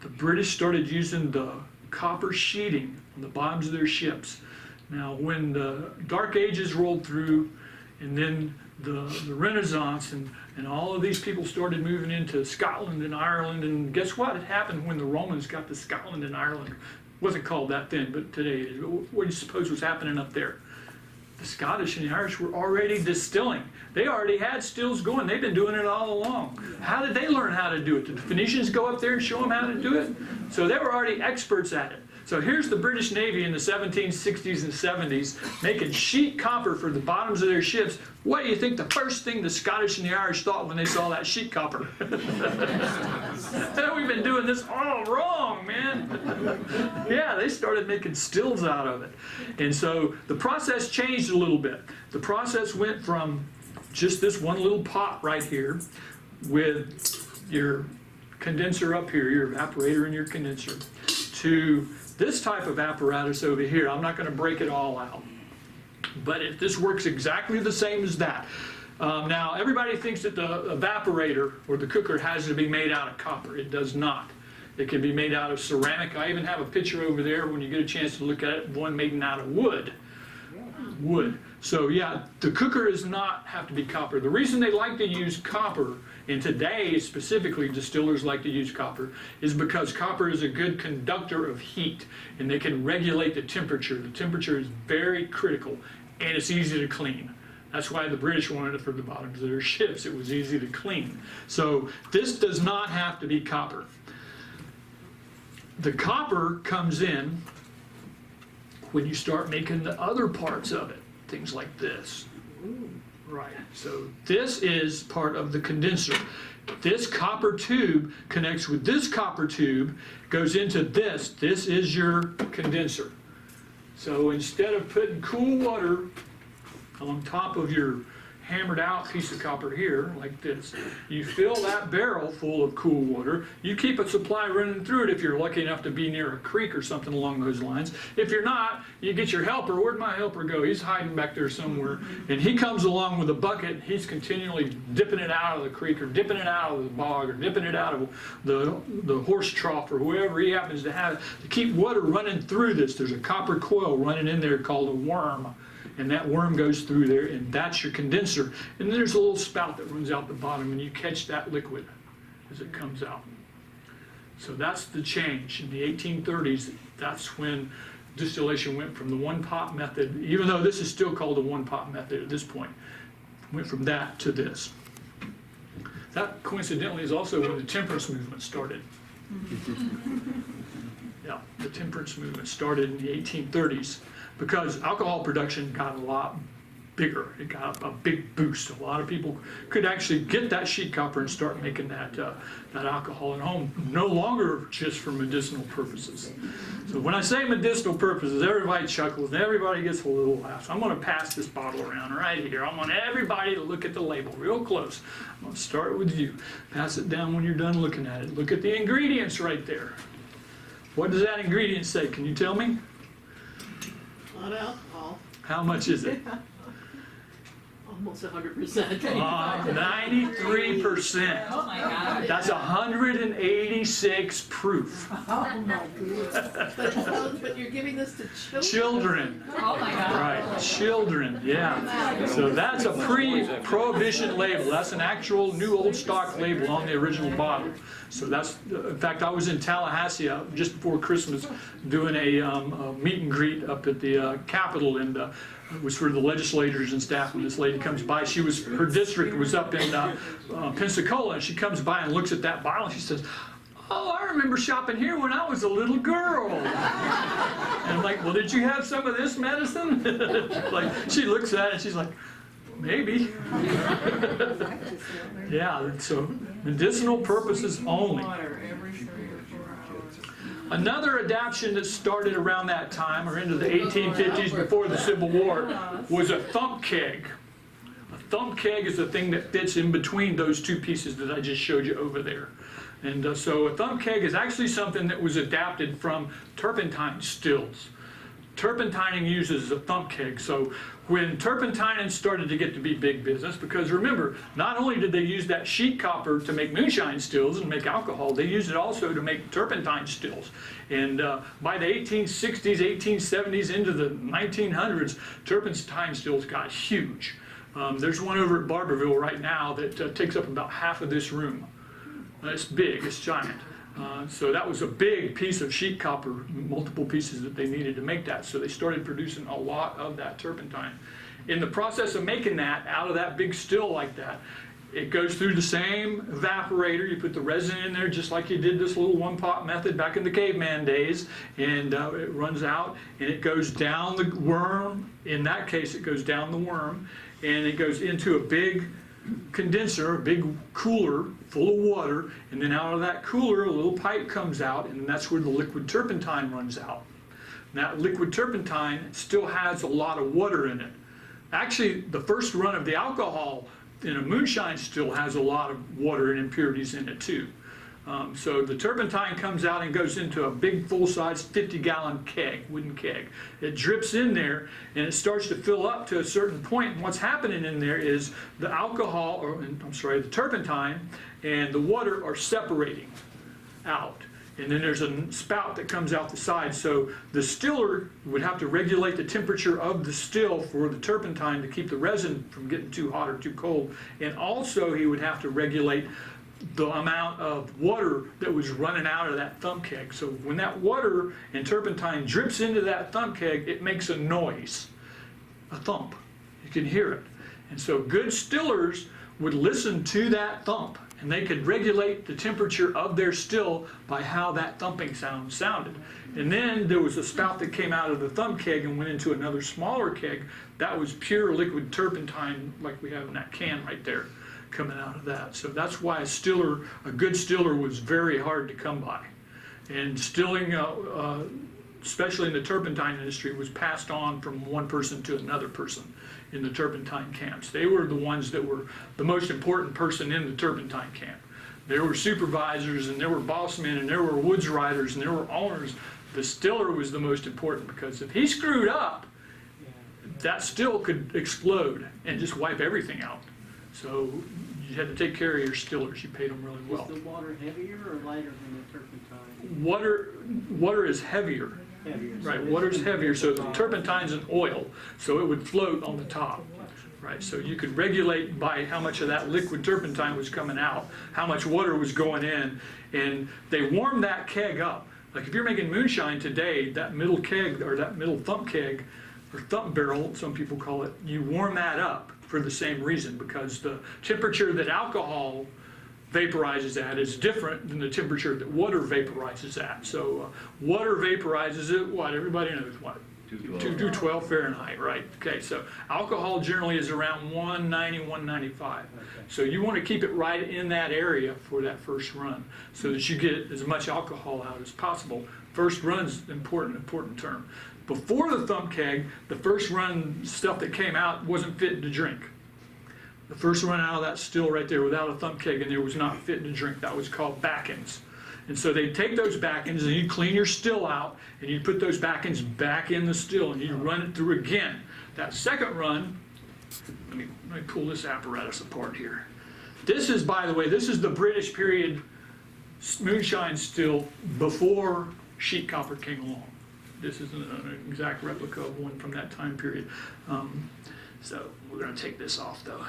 the British started using the copper sheeting on the bottoms of their ships. Now when the Dark Ages rolled through, and then the Renaissance, and all of these people started moving into Scotland and Ireland, and guess what? It happened when the Romans got to Scotland and Ireland. It wasn't called that then, but today it is. What do you suppose was happening up there? The Scottish and the Irish were already distilling. They already had stills going. They've been doing it all along. How did they learn how to do it? Did the Phoenicians go up there and show them how to do it? So they were already experts at it. So here's the British Navy in the 1760s and 70s making sheet copper for the bottoms of their ships. What do you think the first thing the Scottish and the Irish thought when they saw that sheet copper? We've been doing this all wrong, man. Yeah, they started making stills out of it. And so the process changed a little bit. The process went from just this one little pot right here with your condenser up here, your evaporator and your condenser, to this type of apparatus over here. I'm not going to break it all out, but this works exactly the same as that. Now everybody thinks that the evaporator or the cooker has to be made out of copper. It does not. It can be made out of ceramic. I even have a picture over there when you get a chance to look at it, one made out of wood. Wood. So yeah, the cooker does not have to be copper. The reason they like to use copper, and today specifically distillers like to use copper, is because copper is a good conductor of heat and they can regulate the temperature. The temperature is very critical and it's easy to clean. That's why the British wanted it for the bottoms of their ships. It was easy to clean. So this does not have to be copper. The copper comes in when you start making the other parts of it, things like this. Right, so this is part of the condenser. This copper tube connects with this copper tube, goes into this. This is your condenser. So instead of putting cool water on top of your hammered out piece of copper here, like this, you fill that barrel full of cool water. You keep a supply running through it if you're lucky enough to be near a creek or something along those lines. If you're not, you get your helper. Where'd my helper go? He's hiding back there somewhere. And he comes along with a bucket. He's continually dipping it out of the creek or dipping it out of the bog or dipping it out of the horse trough or whoever he happens to have to keep water running through this. There's a copper coil running in there called a worm. And that worm goes through there, and that's your condenser. And then there's a little spout that runs out the bottom, and you catch that liquid as it comes out. So that's the change. In the 1830s, that's when distillation went from the one-pot method, even though this is still called the one-pot method at this point, went from that to this. That, coincidentally, is also when the Temperance Movement started. Yeah, the Temperance Movement started in the 1830s. Because alcohol production got a lot bigger. It got a big boost. A lot of people could actually get that sheet copper and start making that alcohol at home, no longer just for medicinal purposes. So when I say medicinal purposes, everybody chuckles and everybody gets a little laugh. I'm going to pass this bottle around right here. I want everybody to look at the label real close. I'm going to start with you. Pass it down when you're done looking at it. Look at the ingredients right there. What does that ingredient say? Can you tell me? Not alcohol, How much is it? almost 100%. 93%. Oh my God. That's 186 proof. Oh my goodness. But you're giving this to children? Children. Oh my God. Right, children, yeah. So that's a pre-prohibition label. That's an actual new old stock label on the original bottle. So that's, in fact, I was in Tallahassee just before Christmas doing a meet and greet up at the Capitol, and it was for the legislators and staff. And this lady comes by. Her district was up in Pensacola, and she comes by and looks at that bottle, and she says, "Oh, I remember shopping here when I was a little girl." And I'm like, "Well, did you have some of this medicine?" Like, she looks at it and she's like, "Maybe." Yeah, so medicinal purposes only. Another adaptation that started around that time, or into the 1850s before the Civil War, was a thump keg. A thump keg is the thing that fits in between those two pieces that I just showed you over there. And so a thump keg is actually something that was adapted from turpentine stills. Turpentining uses a thump keg. So when turpentining started to get to be big business, because remember, not only did they use that sheet copper to make moonshine stills and make alcohol, they used it also to make turpentine stills. And by the 1860s, 1870s, into the 1900s, turpentine stills got huge. There's one over at Barberville right now that takes up about half of this room. It's big, it's giant. So that was a big piece of sheet copper, multiple pieces that they needed to make that. So they started producing a lot of that turpentine. In the process of making that, out of that big still like that, it goes through the same evaporator. You put the resin in there just like you did this little one-pot method back in the caveman days, and it runs out and it goes down the worm. In that case, it goes down the worm, and it goes into a big condenser, a big cooler full of water, and then out of that cooler a little pipe comes out, and that's where the liquid turpentine runs out. And that liquid turpentine still has a lot of water in it. Actually, the first run of the alcohol in a moonshine still has a lot of water and impurities in it too. So the turpentine comes out and goes into a big full-size 50-gallon keg, wooden keg. It drips in there and it starts to fill up to a certain point. And what's happening in there is the the turpentine and the water are separating out. and then there's a spout that comes out the side. So the stiller would have to regulate the temperature of the still for the turpentine to keep the resin from getting too hot or too cold. And also he would have to regulate the amount of water that was running out of that thumb keg. So when that water and turpentine drips into that thumb keg, it makes a noise, a thump. You can hear it. And so good stillers would listen to that thump, and they could regulate the temperature of their still by how that thumping sound sounded. And then there was a spout that came out of the thumb keg and went into another smaller keg. That was pure liquid turpentine, like we have in that can right there, coming out of that. So that's why a good stiller was very hard to come by. And stilling, especially in the turpentine industry, was passed on from one person to another person in the turpentine camps. They were the ones that were the most important person in the turpentine camp. There were supervisors, and there were boss men, and there were woods riders, and there were owners. The stiller was the most important, because if he screwed up, that still could explode and just wipe everything out. So you had to take care of your stillers. You paid them really well. Is the water heavier or lighter than the turpentine? Water is heavier. Heavier. Right, water's heavier, so the turpentine's an oil, so it would float on the top. Right, so you could regulate by how much of that liquid turpentine was coming out, how much water was going in, and they warmed that keg up. Like if you're making moonshine today, that middle keg, or that middle thump keg, or thump barrel, some people call it, you warm that up for the same reason, because the temperature that alcohol vaporizes at is different than the temperature that water vaporizes at. So water vaporizes at what? Everybody knows what? 212 Fahrenheit, right? Okay, so alcohol generally is around 190, 195. So you want to keep it right in that area for that first run, so that you get as much alcohol out as possible. First run's important term. Before the thump keg, the first run stuff that came out wasn't fit to drink. The first run out of that still right there without a thump keg in there was not fit to drink. That was called backends. And so they'd take those backends and you'd clean your still out, and you'd put those backends back in the still, and you'd run it through again. That second run, let me pull this apparatus apart here. This is, by the way, this is the British period moonshine still before sheet copper came along. This is an exact replica of one from that time period. So we're going to take this off though,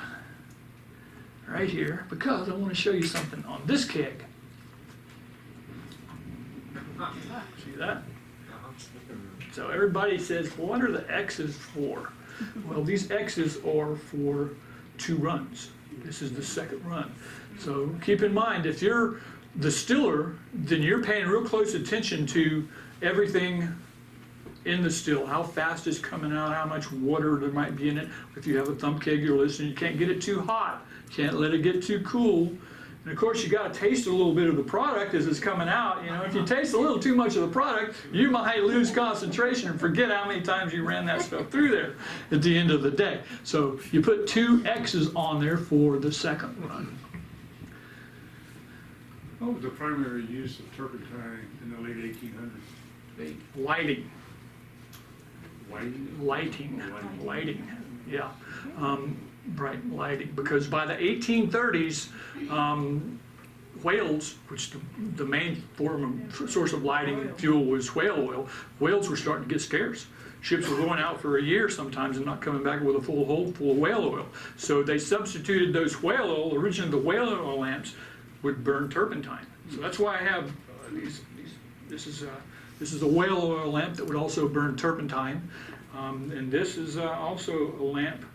right here, because I want to show you something on this keg. See that? So everybody says, well, what are the X's for? Well, these X's are for 2 runs. This is the second run. So keep in mind, if you're the stiller, then you're paying real close attention to everything in the still, how fast it's coming out, how much water there might be in it. If you have a thump keg you're listening, you can't get it too hot, can't let it get too cool. And of course you got to taste a little bit of the product as it's coming out. You know, if you taste a little too much of the product, you might lose concentration and forget how many times you ran that stuff through there at the end of the day. So you put 2 X's on there for the second run. What was the primary use of turpentine in the late 1800s? Lighting. Whiting? Lighting, yeah. Right, lighting, because by the 1830s, whales, which the main source of lighting fuel was whale oil, whales were starting to get scarce. Ships were going out for a year sometimes and not coming back with a full hold full of whale oil. So they substituted those whale oil. Originally the whale oil lamps would burn turpentine. So that's why I have these. This is a whale oil lamp that would also burn turpentine, and this is also a lamp.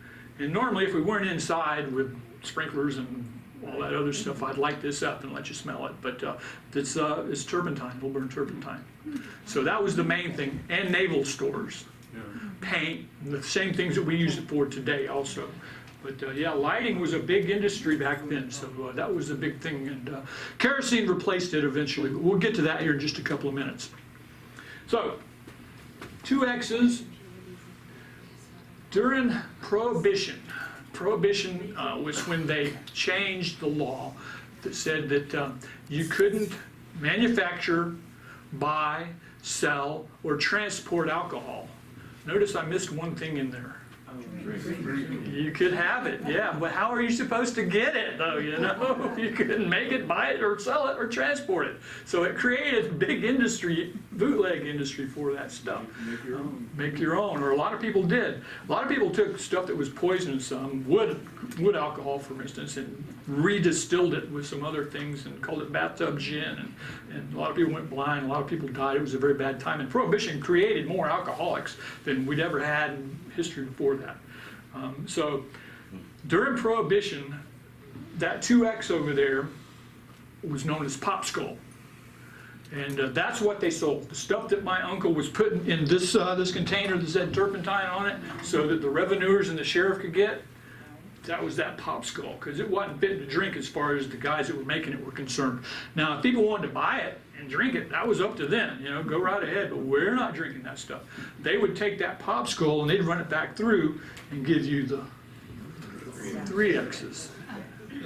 And normally, if we weren't inside with sprinklers and all that other stuff, I'd light this up and let you smell it. But it's turpentine. It'll burn turpentine. So that was the main thing. And naval stores, paint, the same things that we use it for today also. But yeah, lighting was a big industry back then, so that was a big thing. And kerosene replaced it eventually, but we'll get to that here in just a couple of minutes. So, 2 X's. During Prohibition, was when they changed the law that said that you couldn't manufacture, buy, sell, or transport alcohol. Notice I missed one thing in there. You could have it, yeah, but how are you supposed to get it though, you know? You couldn't make it, buy it, or sell it, or transport it. So it created a big industry, bootleg industry for that stuff. Make your own. Make your own, or a lot of people did. A lot of people took stuff that was poisonous, wood alcohol for instance, and redistilled it with some other things and called it bathtub gin, and a lot of people went blind, a lot of people died. It was a very bad time, and Prohibition created more alcoholics than we'd ever had in history before that. So during Prohibition, that 2X over there was known as Pop Skull. And that's what they sold. The stuff that my uncle was putting in this container that said turpentine on it, so that the revenuers and the sheriff could get, that was that Pop Skull, because it wasn't fit to drink as far as the guys that were making it were concerned. Now, if people wanted to buy it and drink it, that was up to them, you know, go right ahead, but we're not drinking that stuff. They would take that Pop Skull and they'd run it back through and give you the 3Xs.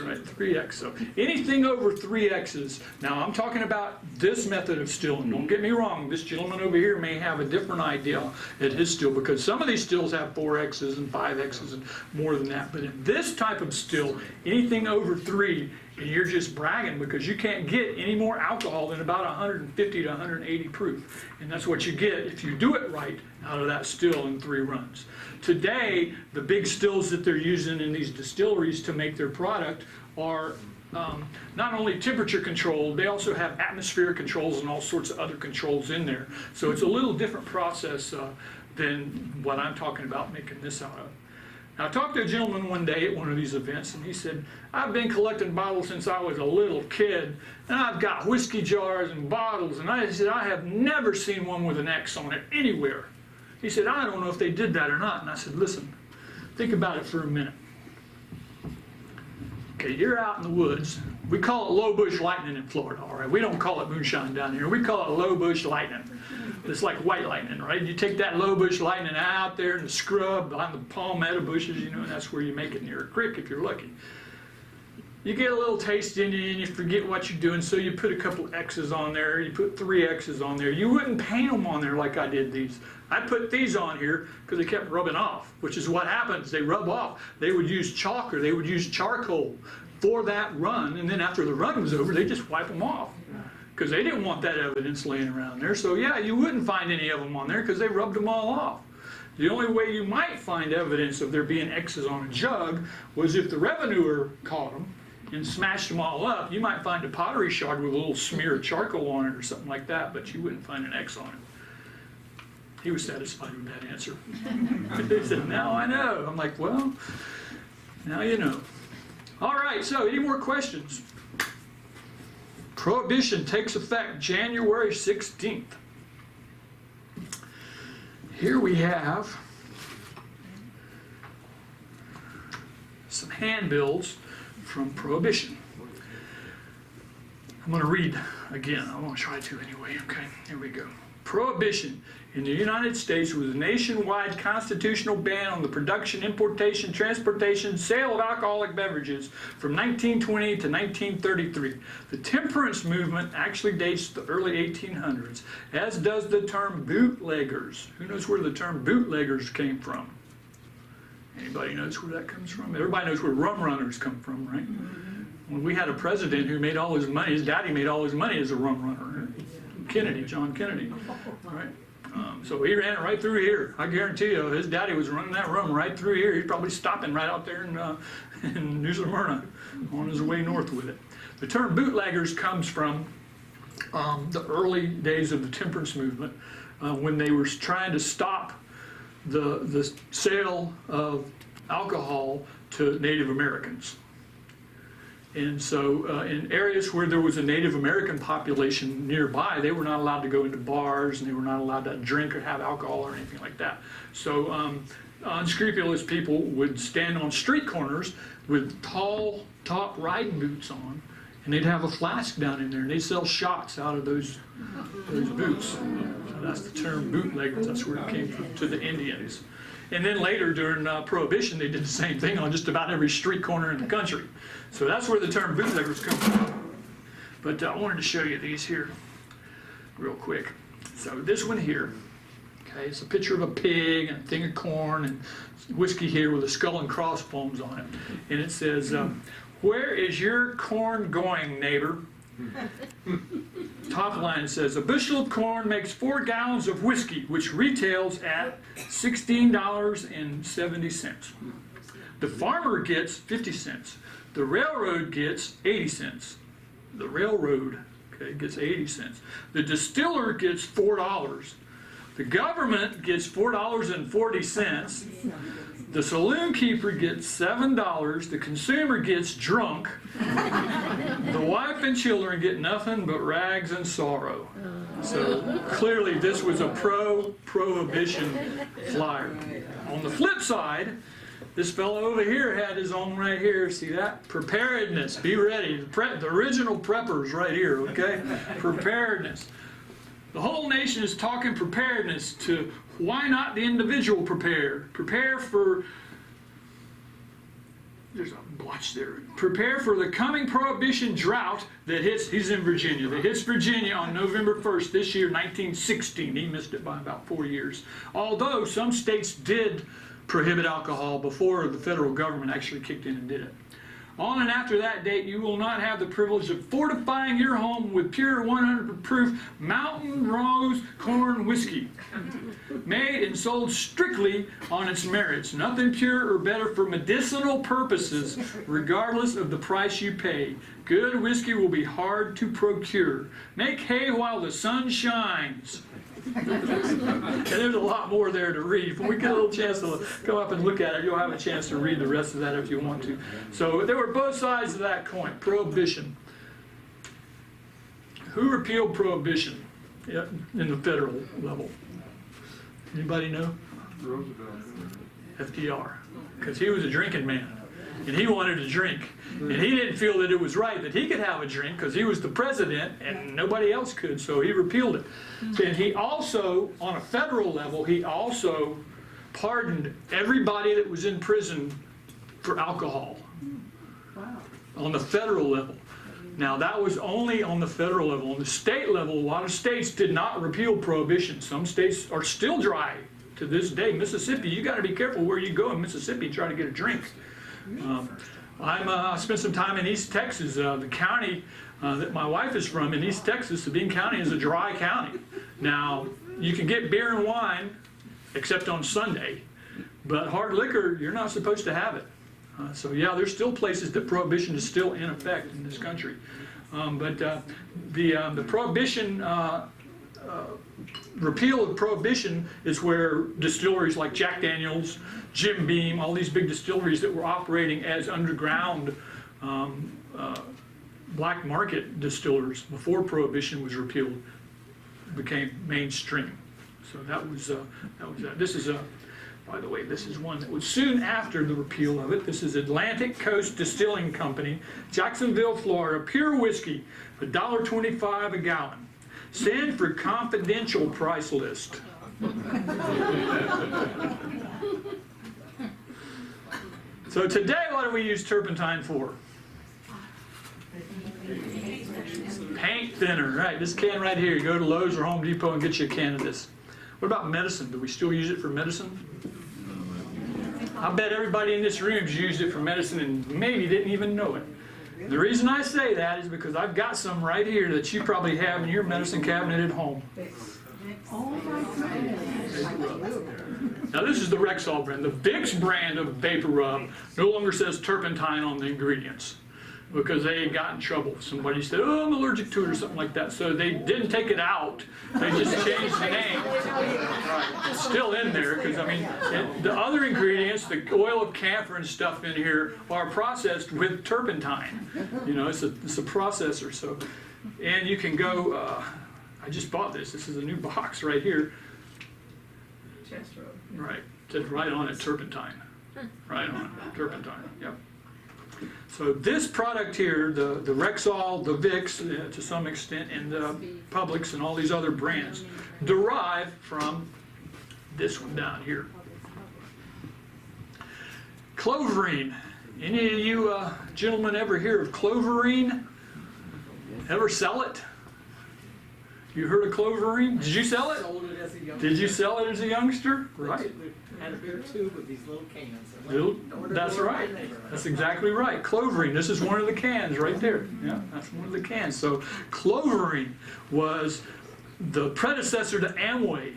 Right, 3X. So anything over 3Xs, now I'm talking about this method of stilling. Don't get me wrong, this gentleman over here may have a different idea at his still, because some of these stills have 4Xs and 5Xs and more than that. But in this type of still, anything over 3, and you're just bragging because you can't get any more alcohol than about 150 to 180 proof. And that's what you get if you do it right out of that still in 3 runs. Today, the big stills that they're using in these distilleries to make their product are not only temperature controlled, they also have atmospheric controls and all sorts of other controls in there. So it's a little different process than what I'm talking about making this out of. Now, I talked to a gentleman one day at one of these events, and he said, I've been collecting bottles since I was a little kid, and I've got whiskey jars and bottles, and I said, I have never seen one with an X on it anywhere. He said, I don't know if they did that or not. And I said, listen, think about it for a minute. Okay, you're out in the woods. We call it low bush lightning in Florida, all right? We don't call it moonshine down here. We call it low bush lightning. It's like white lightning, right? You take that low bush lightning out there in the scrub behind the palmetto bushes, you know, and that's where you make it near a creek if you're lucky. You get a little taste in you and you forget what you're doing, so you put a couple X's on there, you put 3 X's on there. You wouldn't paint them on there like I did these. I put these on here because they kept rubbing off, which is what happens. They rub off. They would use chalk or they would use charcoal for that run, and then after the run was over, they just wipe them off because they didn't want that evidence laying around there. So yeah, you wouldn't find any of them on there because they rubbed them all off. The only way you might find evidence of there being X's on a jug was if the revenuer caught them and smashed them all up. You might find a pottery shard with a little smear of charcoal on it or something like that, but you wouldn't find an X on it. He was satisfied with that answer. He said, now I know. I'm like, well, now you know. All right, so any more questions? Prohibition takes effect January 16th. Here we have some handbills from Prohibition. I'm going to read again. I want to try to anyway. Okay, here we go. Prohibition in the United States was a nationwide constitutional ban on the production, importation, transportation, sale of alcoholic beverages from 1920 to 1933. The Temperance Movement actually dates to the early 1800s, as does the term bootleggers. Who knows where the term bootleggers came from? Anybody knows where that comes from? Everybody knows where rum runners come from, right? When we had a president who made all his money, his daddy made all his money as a rum runner. Kennedy, John Kennedy, right? So he ran it right through here. I guarantee you, his daddy was running that rum right through here. He's probably stopping right out there in New Smyrna on his way north with it. The term bootleggers comes from the early days of the Temperance Movement when they were trying to stop the sale of alcohol to Native Americans. And so in areas where there was a Native American population nearby, they were not allowed to go into bars, and they were not allowed to drink or have alcohol or anything like that. So unscrupulous people would stand on street corners with tall top riding boots on, and they'd have a flask down in there, and they'd sell shots out of those boots. So that's the term bootleggers. That's where it came from, to the Indians. And then later during Prohibition, they did the same thing on just about every street corner in the country. So that's where the term bootleggers come from. But I wanted to show you these here real quick. So this one here Okay, it's a picture of a pig and a thing of corn and whiskey here with a skull and crossbones on it. And it says, where is your corn going, neighbor? Top line says, a bushel of corn makes 4 gallons of whiskey, which retails at $16.70. The farmer gets 50 cents. The railroad gets 80 cents. The railroad, okay, gets 80 cents. The distiller gets $4. The government gets $4.40. The saloon keeper gets $7. The consumer gets drunk. The wife and children get nothing but rags and sorrow. So clearly this was a pro-prohibition flyer. On the flip side, this fellow over here had his own right here. See that? Preparedness. Be ready. The original preppers right here, okay? Preparedness. The whole nation is talking preparedness to why not the individual prepare? Prepare for, there's a blotch there. Prepare for the coming prohibition drought that hits, he's in Virginia, that hits Virginia on November 1st this year, 1916. He missed it by about 4 years. Although some states did prohibit alcohol before the federal government actually kicked in and did it. On and after that date, you will not have the privilege of fortifying your home with pure 100% proof Mountain Rose corn whiskey, made and sold strictly on its merits. Nothing pure or better for medicinal purposes, regardless of the price you pay. Good whiskey will be hard to procure. Make hay while the sun shines. And there's a lot more there to read. When we get a little chance to go up and look at it, you'll have a chance to read the rest of that if you want to. So there were both sides of that coin. Prohibition. Who repealed prohibition in the federal level? Anybody know? Roosevelt. FDR. Because he was a drinking man. And he wanted to drink. And he didn't feel that it was right that he could have a drink because he was the president and nobody else could, so he repealed it. And he also, on a federal level, he also pardoned everybody that was in prison for alcohol. Wow. On the federal level. Now that was only on the federal level. On the state level, a lot of states did not repeal prohibition. Some states are still dry to this day. Mississippi, you got to be careful where you go in Mississippi and try to get a drink. I spent some time in East Texas. The county that my wife is from in East Texas, Sabine County, is a dry county. Now, you can get beer and wine, except on Sunday, but hard liquor, you're not supposed to have it. So yeah, there's still places that prohibition is still in effect in this country. But the prohibition, repeal of prohibition is where distilleries like Jack Daniels, Jim Beam, all these big distilleries that were operating as underground black market distillers before prohibition was repealed became mainstream. So that was that. This is by the way, this is one that was soon after the repeal of it. This is Atlantic Coast Distilling Company, Jacksonville, Florida, pure whiskey, $1.25 a gallon. Send for confidential price list. So today, what do we use turpentine for? Paint thinner, right? This can right here. You go to Lowe's or Home Depot and get you a can of this. What about medicine? Do we still use it for medicine? I bet everybody in this room's used it for medicine and maybe didn't even know it. The reason I say that is because I've got some right here that you probably have in your medicine cabinet at home. Oh my goodness. Now this is the Rexall brand. The Vicks brand of vapor rub no longer says turpentine on the ingredients because they got in trouble. Somebody said, oh, I'm allergic to it or something like that. So they didn't take it out. They just changed the name. Right. It's still in there because, I mean, the other ingredients, the oil of camphor and stuff in here are processed with turpentine. You know, it's a processor. So, and you can go, I just bought this. This is a new box right here. Chest road. Right. It says right on it, turpentine. Right on it, turpentine. Yep. So this product here, the Rexall, the Vicks, to some extent, and the Publix and all these other brands, derive from this one down here. Cloverine. Any of you gentlemen ever hear of cloverine? Ever sell it? You heard of cloverine? Did you sell it? Sold it as a youngster. Did you sell it as a youngster? Right. Had a big tube with these little cans. That's right. That's exactly right. Cloverine. This is one of the cans right there. Yeah, that's one of the cans. So cloverine was the predecessor to Amway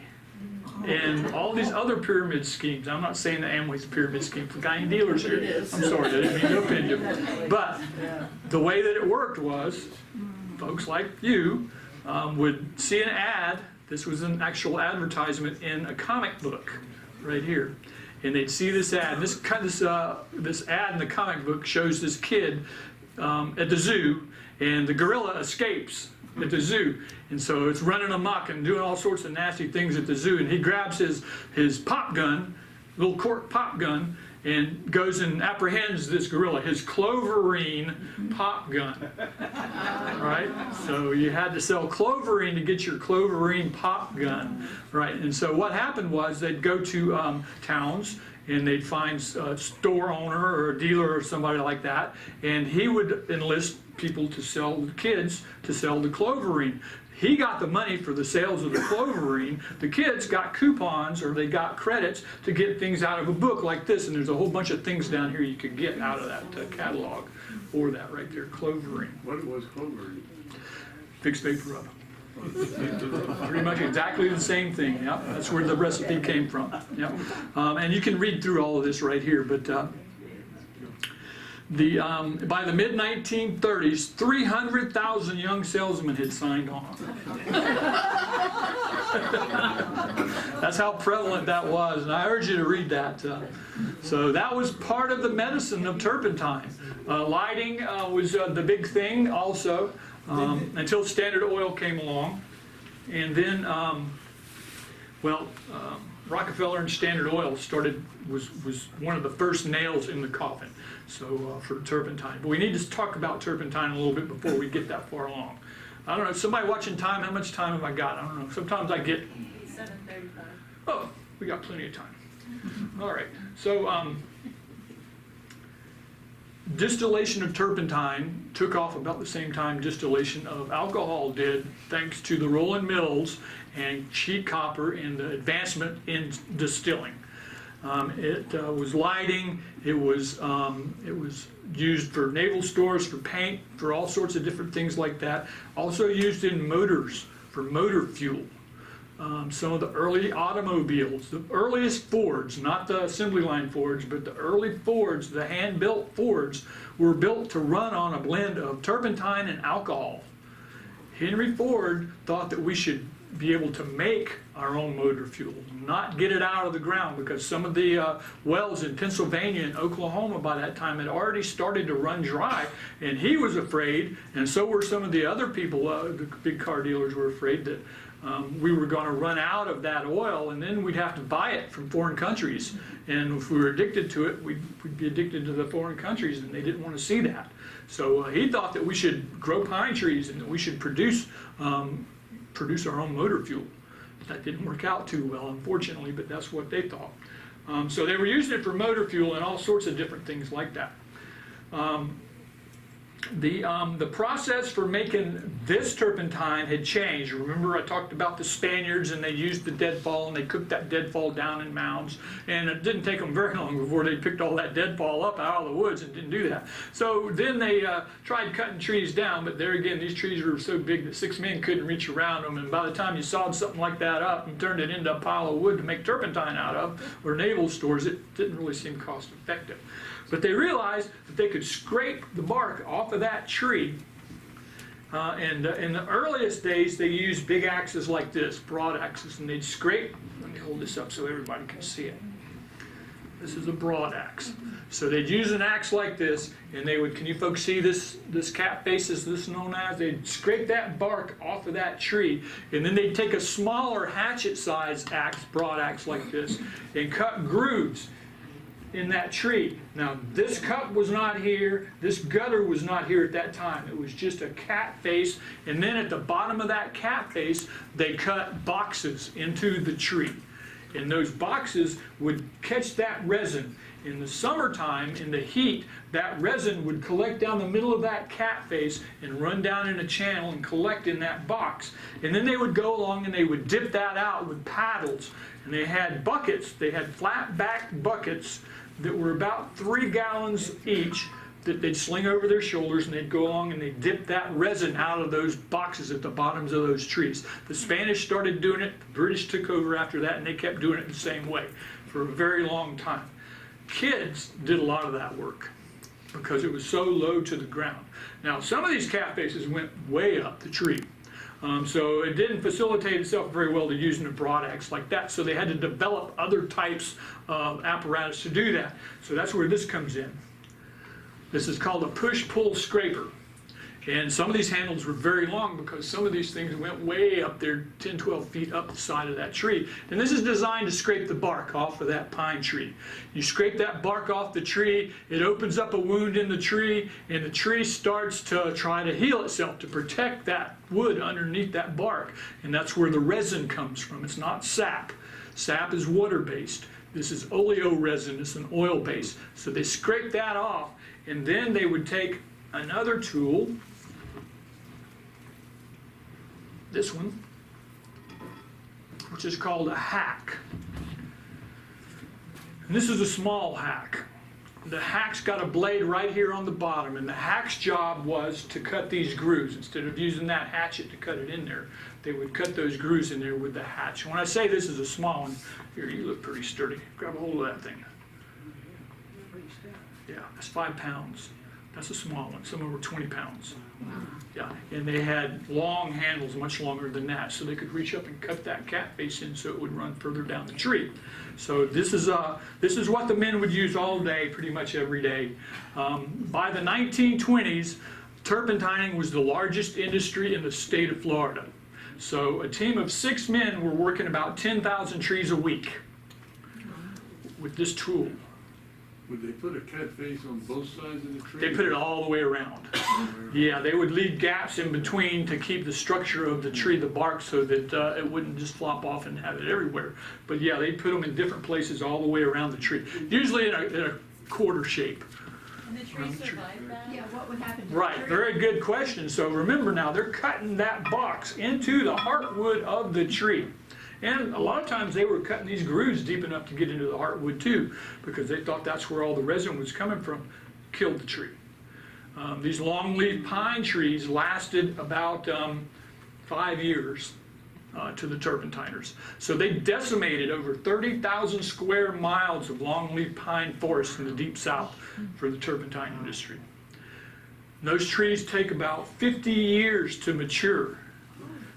and all these other pyramid schemes. I'm not saying that Amway's a pyramid scheme for guy and dealers here. I'm sorry, I didn't mean to offend you. But the way that it worked was, folks like you would see an ad. This was an actual advertisement in a comic book right here. And they'd see this ad. This ad in the comic book shows this kid at the zoo, and the gorilla escapes at the zoo. And so it's running amok and doing all sorts of nasty things at the zoo. And he grabs his pop gun, little cork pop gun, and goes and apprehends this gorilla, his cloverine pop gun. Right? So you had to sell cloverine to get your cloverine pop gun. Right? And so what happened was they'd go to towns and they'd find a store owner or a dealer or somebody like that, and he would enlist people to sell the kids to sell the cloverine. He got the money for the sales of the cloverine. The kids got coupons or they got credits to get things out of a book like this. And there's a whole bunch of things down here you could get out of that catalog for that right there, cloverine. What was cloverine? Fixed paper rub. Pretty much exactly the same thing. Yep, that's where the recipe came from. Yep. And you can read through all of this right here, but by the mid-1930s, 300,000 young salesmen had signed on. That's how prevalent that was, and I urge you to read that. So that was part of the medicine of turpentine. Lighting was the big thing also, until Standard Oil came along. And then, Rockefeller and Standard Oil was one of the first nails in the coffin. So for turpentine, but we need to talk about turpentine a little bit before we get that far along. I don't know. Somebody watching time? How much time have I got? I don't know. Sometimes I get. 7:35. Oh, we got plenty of time. All right. So distillation of turpentine took off about the same time distillation of alcohol did, thanks to the rolling mills and cheap copper and the advancement in distilling. It was lighting. It was used for naval stores, for paint, for all sorts of different things like that. Also used in motors for motor fuel. Some of the early automobiles, the earliest Fords, not the assembly line Fords, but the early Fords, the hand-built Fords, were built to run on a blend of turpentine and alcohol. Henry Ford thought that we should be able to make our own motor fuel, not get it out of the ground, because some of the wells in Pennsylvania and Oklahoma by that time had already started to run dry, and he was afraid, and so were some of the other people, the big car dealers were afraid that we were going to run out of that oil, and then we'd have to buy it from foreign countries, and if we were addicted to it, we'd be addicted to the foreign countries, and they didn't want to see that. So he thought that we should grow pine trees and that we should produce our own motor fuel. That didn't work out too well, unfortunately, but that's what they thought. So they were using it for motor fuel and all sorts of different things like that. The process for making this turpentine had changed. Remember I talked about the Spaniards, and they used the deadfall and they cooked that deadfall down in mounds, and it didn't take them very long before they picked all that deadfall up out of the woods and didn't do that. So then they tried cutting trees down, but there again, these trees were so big that 6 men couldn't reach around them, and by the time you sawed something like that up and turned it into a pile of wood to make turpentine out of, or naval stores, it didn't really seem cost effective. But they realized that they could scrape the bark off of that tree. And in the earliest days, they used big axes like this, broad axes, and they'd scrape. Let me hold this up so everybody can see it. This is a broad axe. So they'd use an axe like this, and they would, can you folks see this cap face is this known as? They'd scrape that bark off of that tree, and then they'd take a smaller hatchet-sized axe, broad axe like this, and cut grooves in that tree. Now this cup was not here, this gutter was not here at that time. It was just a cat face, and then at the bottom of that cat face they cut boxes into the tree. and those boxes would catch that resin. In the summertime, in the heat, that resin would collect down the middle of that cat face and run down in a channel and collect in that box. And then they would go along and they would dip that out with paddles. And they had buckets, they had flat back buckets that were about 3 gallons each that they'd sling over their shoulders, and they'd go along and they'd dip that resin out of those boxes at the bottoms of those trees. The Spanish started doing it, the British took over after that, and they kept doing it the same way for a very long time. Kids did a lot of that work because it was so low to the ground. Now, some of these cat faces went way up the tree. So it didn't facilitate itself very well to using a broad axe like that. So they had to develop other types of apparatus to do that. So that's where this comes in. This is called a push-pull scraper. And some of these handles were very long because some of these things went way up there, 10, 12 feet up the side of that tree. And this is designed to scrape the bark off of that pine tree. You scrape that bark off the tree, it opens up a wound in the tree, and the tree starts to try to heal itself to protect that wood underneath that bark. And that's where the resin comes from. It's not sap. Sap is water-based. This is oleo resin, it's an oil base. So they scrape that off, and then they would take another tool, this one, which is called a hack. And this is a small hack. The hack's got a blade right here on the bottom, and the hack's job was to cut these grooves. Instead of using that hatchet to cut it in there, they would cut those grooves in there with the hatch. When I say this is a small one, here, you look pretty sturdy. Grab a hold of that thing. Yeah, that's 5 pounds. That's a small one. Some of them were 20 pounds. Yeah, and they had long handles, much longer than that, so they could reach up and cut that cat face in so it would run further down the tree. So this is what the men would use all day, pretty much every day. By the 1920s, turpentining was the largest industry in the state of Florida. So a team of 6 men were working about 10,000 trees a week with this tool. Would they put a cat face on both sides of the tree? They put it all the way around. Yeah, they would leave gaps in between to keep the structure of the tree, the bark, so that it wouldn't just flop off and have it everywhere. But yeah, they put them in different places all the way around the tree, usually in a quarter shape. And the tree survived that? Yeah, what would happen to the Right, tree? very good question. So remember now, they're cutting that box into the heartwood of the tree. And a lot of times they were cutting these grooves deep enough to get into the heartwood too, because they thought that's where all the resin was coming from. Killed the tree. These longleaf pine trees lasted about 5 years to the turpentiners. So they decimated over 30,000 square miles of longleaf pine forest in the deep south for the turpentine industry. And those trees take about 50 years to mature.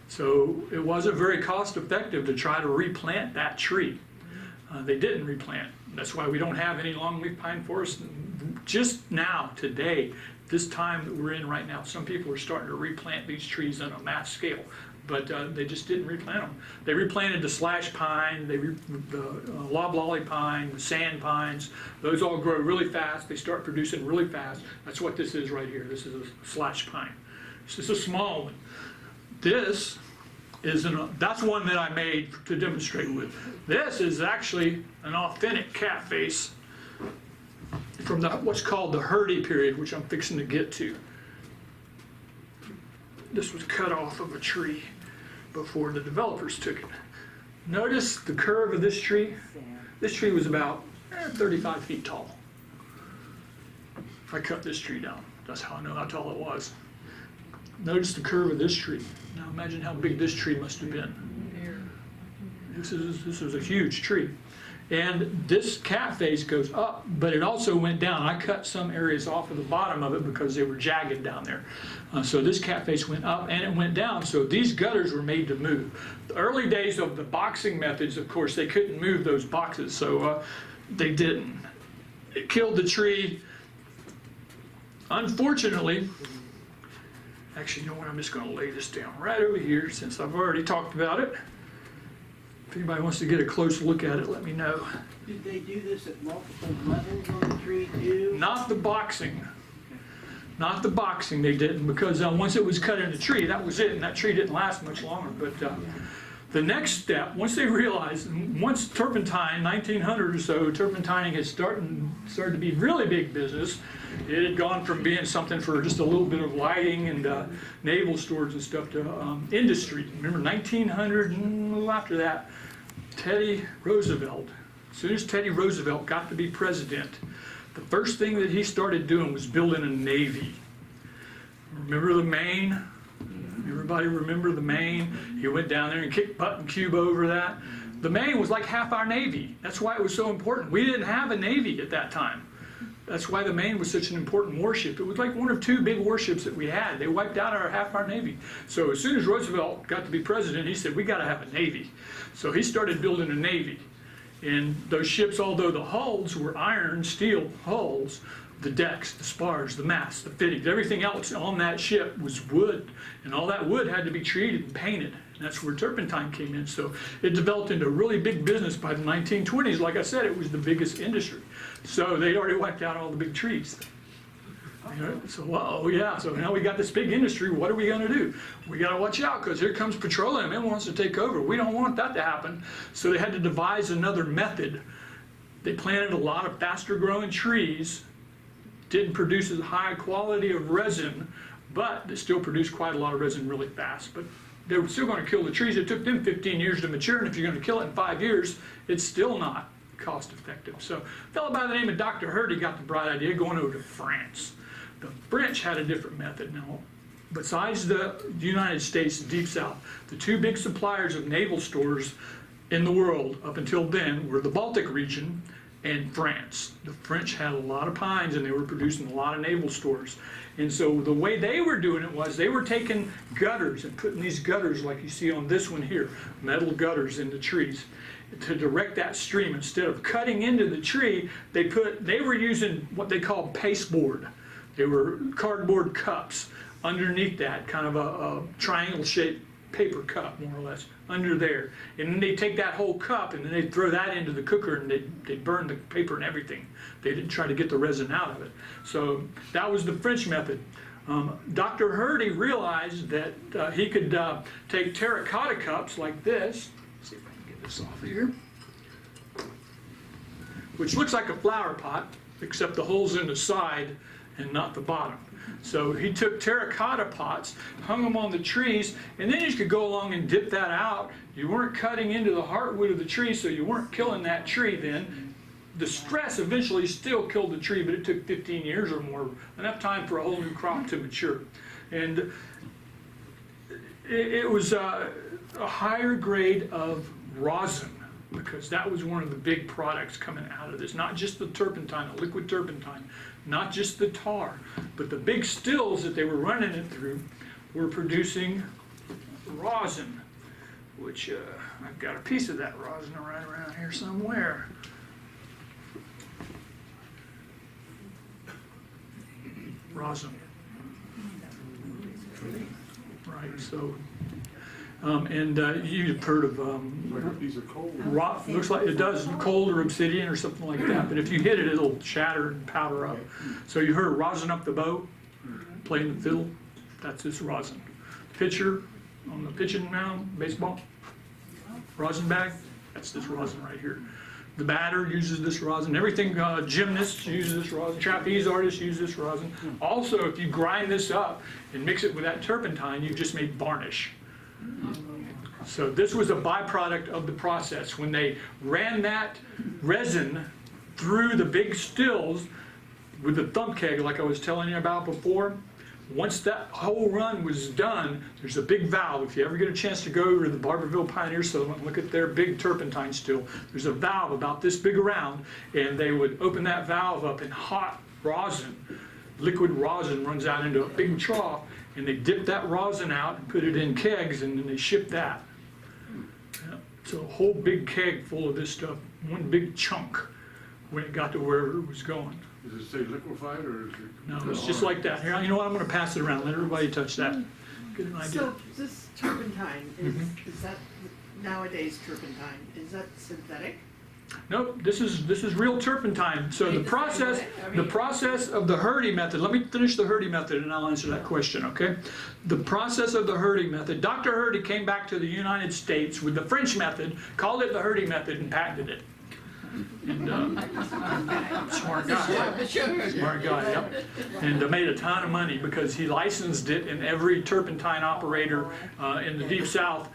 So it wasn't very cost effective to try to replant that tree. They didn't replant. That's why we don't have any longleaf pine forests. Just now, today, this time that we're in right now, some people are starting to replant these trees on a mass scale, but they just didn't replant them. They replanted the slash pine, the loblolly pine, the sand pines. Those all grow really fast. They start producing really fast. That's what this is right here. This is a slash pine. This is a small one. This is that's one that I made to demonstrate with. This is actually an authentic cat face from what's called the Hurdy period, which I'm fixing to get to. This was cut off of a tree before the developers took it. Notice the curve of this tree. This tree was about 35 feet tall. I cut this tree down. That's how I know how tall it was. Notice the curve of this tree. Now imagine how big this tree must have been. This is a huge tree. And this cat face goes up, but it also went down. I cut some areas off of the bottom of it because they were jagged down there. So this cat face went up and it went down. So these gutters were made to move. The early days of the boxing methods, of course, they couldn't move those boxes, so they didn't. It killed the tree. Unfortunately, actually, you know what, I'm just going to lay this down right over here since I've already talked about it. If anybody wants to get a close look at it, let me know. Did they do this at multiple levels on the tree too? Not the boxing. Not the boxing they didn't, because once it was cut in the tree, that was it, and that tree didn't last much longer. But The next step, once they realized, once turpentine, 1900 or so, turpentining had started to be really big business. It had gone from being something for just a little bit of lighting and naval stores and stuff to industry. Remember 1900 and a little after that, Teddy Roosevelt, as soon as Teddy Roosevelt got to be president, the first thing that he started doing was building a navy. Remember the Maine? Everybody remember the Maine? He went down there and kicked butt and cube over that. The Maine was like half our Navy. That's why it was so important. We didn't have a Navy at that time. That's why the Maine was such an important warship. It was like one of two big warships that we had. They wiped out half our Navy. So as soon as Roosevelt got to be president, he said, we got to have a Navy. So he started building a Navy. And those ships, although the hulls were iron, steel hulls, the decks, the spars, the masts, the fittings, everything else on that ship was wood. And all that wood had to be treated and painted. And that's where turpentine came in. So it developed into a really big business by the 1920s. Like I said, it was the biggest industry. So they'd already wiped out all the big trees. You know, so, oh yeah, so now we got this big industry. What are we going to do? We got to watch out because here comes petroleum. It wants to take over. We don't want that to happen. So they had to devise another method. They planted a lot of faster growing trees, didn't produce as high quality of resin, but they still produced quite a lot of resin really fast. But they were still going to kill the trees. It took them 15 years to mature, and if you're going to kill it in 5 years, it's still not cost effective. So a fellow by the name of Dr. Hurdy got the bright idea going over to France. The French had a different method. Now, besides the United States and Deep South, the two big suppliers of naval stores in the world up until then were the Baltic region and France. The French had a lot of pines and they were producing a lot of naval stores. And so the way they were doing it was they were taking gutters and putting these gutters like you see on this one here, metal gutters in the trees. To direct that stream, instead of cutting into the tree, they were using what they called pasteboard. They were cardboard cups underneath that, kind of a triangle-shaped paper cup, more or less, under there. And then they take that whole cup and then they throw that into the cooker and they burn the paper and everything. They didn't try to get the resin out of it. So that was the French method. Dr. Hurdy realized that he could take terracotta cups like this. Let's see if I can get this off of here. Which looks like a flower pot, except the hole's in the side and not the bottom. So he took terracotta pots, hung them on the trees, and then you could go along and dip that out. You weren't cutting into the heartwood of the tree, so you weren't killing that tree then. The stress eventually still killed the tree, but it took 15 years or more, enough time for a whole new crop to mature. And it was a higher grade of rosin, because that was one of the big products coming out of this. Not just the turpentine, the liquid turpentine, not just the tar, but the big stills that they were running it through were producing rosin, which I've got a piece of that rosin right around here somewhere. Rosin. Right, so, you've heard of Like a piece of coal. rock, looks like it does, coal or obsidian or something like that, but if you hit it, it'll shatter and powder up. So you heard rosin up the bow, playing the fiddle, that's this rosin. Pitcher on the pitching mound, baseball, rosin bag, that's this rosin right here. The batter uses this rosin, everything, gymnasts use this rosin, trapeze artists use this rosin. Also, if you grind this up and mix it with that turpentine, you've just made varnish. So this was a byproduct of the process. When they ran that resin through the big stills with the thump keg, like I was telling you about before, once that whole run was done, there's a big valve. If you ever get a chance to go over to the Barberville Pioneer Settlement and look at their big turpentine still, there's a valve about this big around, and they would open that valve up and hot rosin, liquid rosin runs out into a big trough, and they dip that rosin out and put it in kegs, and then they ship that. Yeah, so a whole big keg full of this stuff, one big chunk when it got to wherever it was going. Does it say liquefied or is it? No, it's just like that. Here, you know what, I'm gonna pass it around, let everybody touch that. Get an idea. So this turpentine, is that nowadays turpentine, is that synthetic? Nope, this is real turpentine. So the process of the herding method, let me finish the herding method and I'll answer that question, okay? The process of the herding method, Dr. Hurdy came back to the United States with the French method, called it the herding method and patented it. And, smart guy. Smart guy, yep. And made a ton of money because he licensed it, and every turpentine operator in the Deep South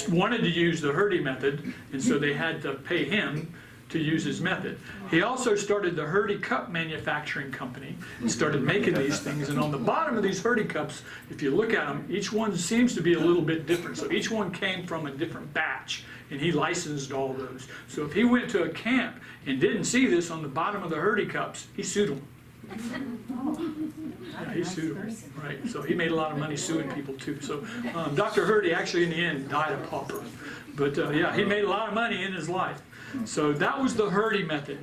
wanted to use the herding method, and so they had to pay him to use his method. He also started the Hurdy Cup manufacturing company and started making these things, and on the bottom of these Hurdy Cups, if you look at them, each one seems to be a little bit different. So each one came from a different batch, and he licensed all those. So if he went to a camp and didn't see this on the bottom of the Hurdy Cups, he sued them. Yeah, he sued them, right? So he made a lot of money suing people too. So Dr. Hurdy actually in the end died a pauper. But yeah, he made a lot of money in his life. So that was the Hurdy method.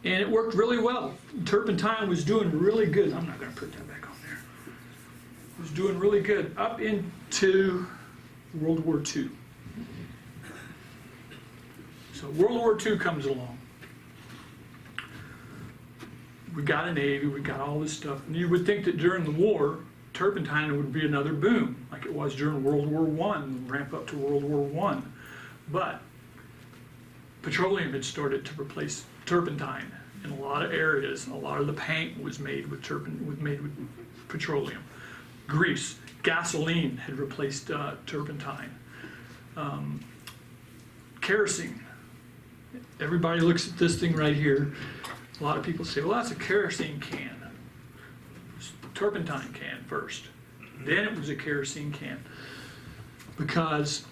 And it worked really well. Turpentine was doing really good. I'm not going to put that back on there. It was doing really good up into World War II. So World War II comes along. We got a Navy, we got all this stuff. And you would think that during the war, turpentine would be another boom, like it was during World War I, ramp up to World War I. But petroleum had started to replace turpentine in a lot of areas. A lot of the paint was made with petroleum. Grease, gasoline had replaced turpentine. Kerosene. Everybody looks at this thing right here. A lot of people say, well, that's a kerosene can. Turpentine can first, then it was a kerosene can, because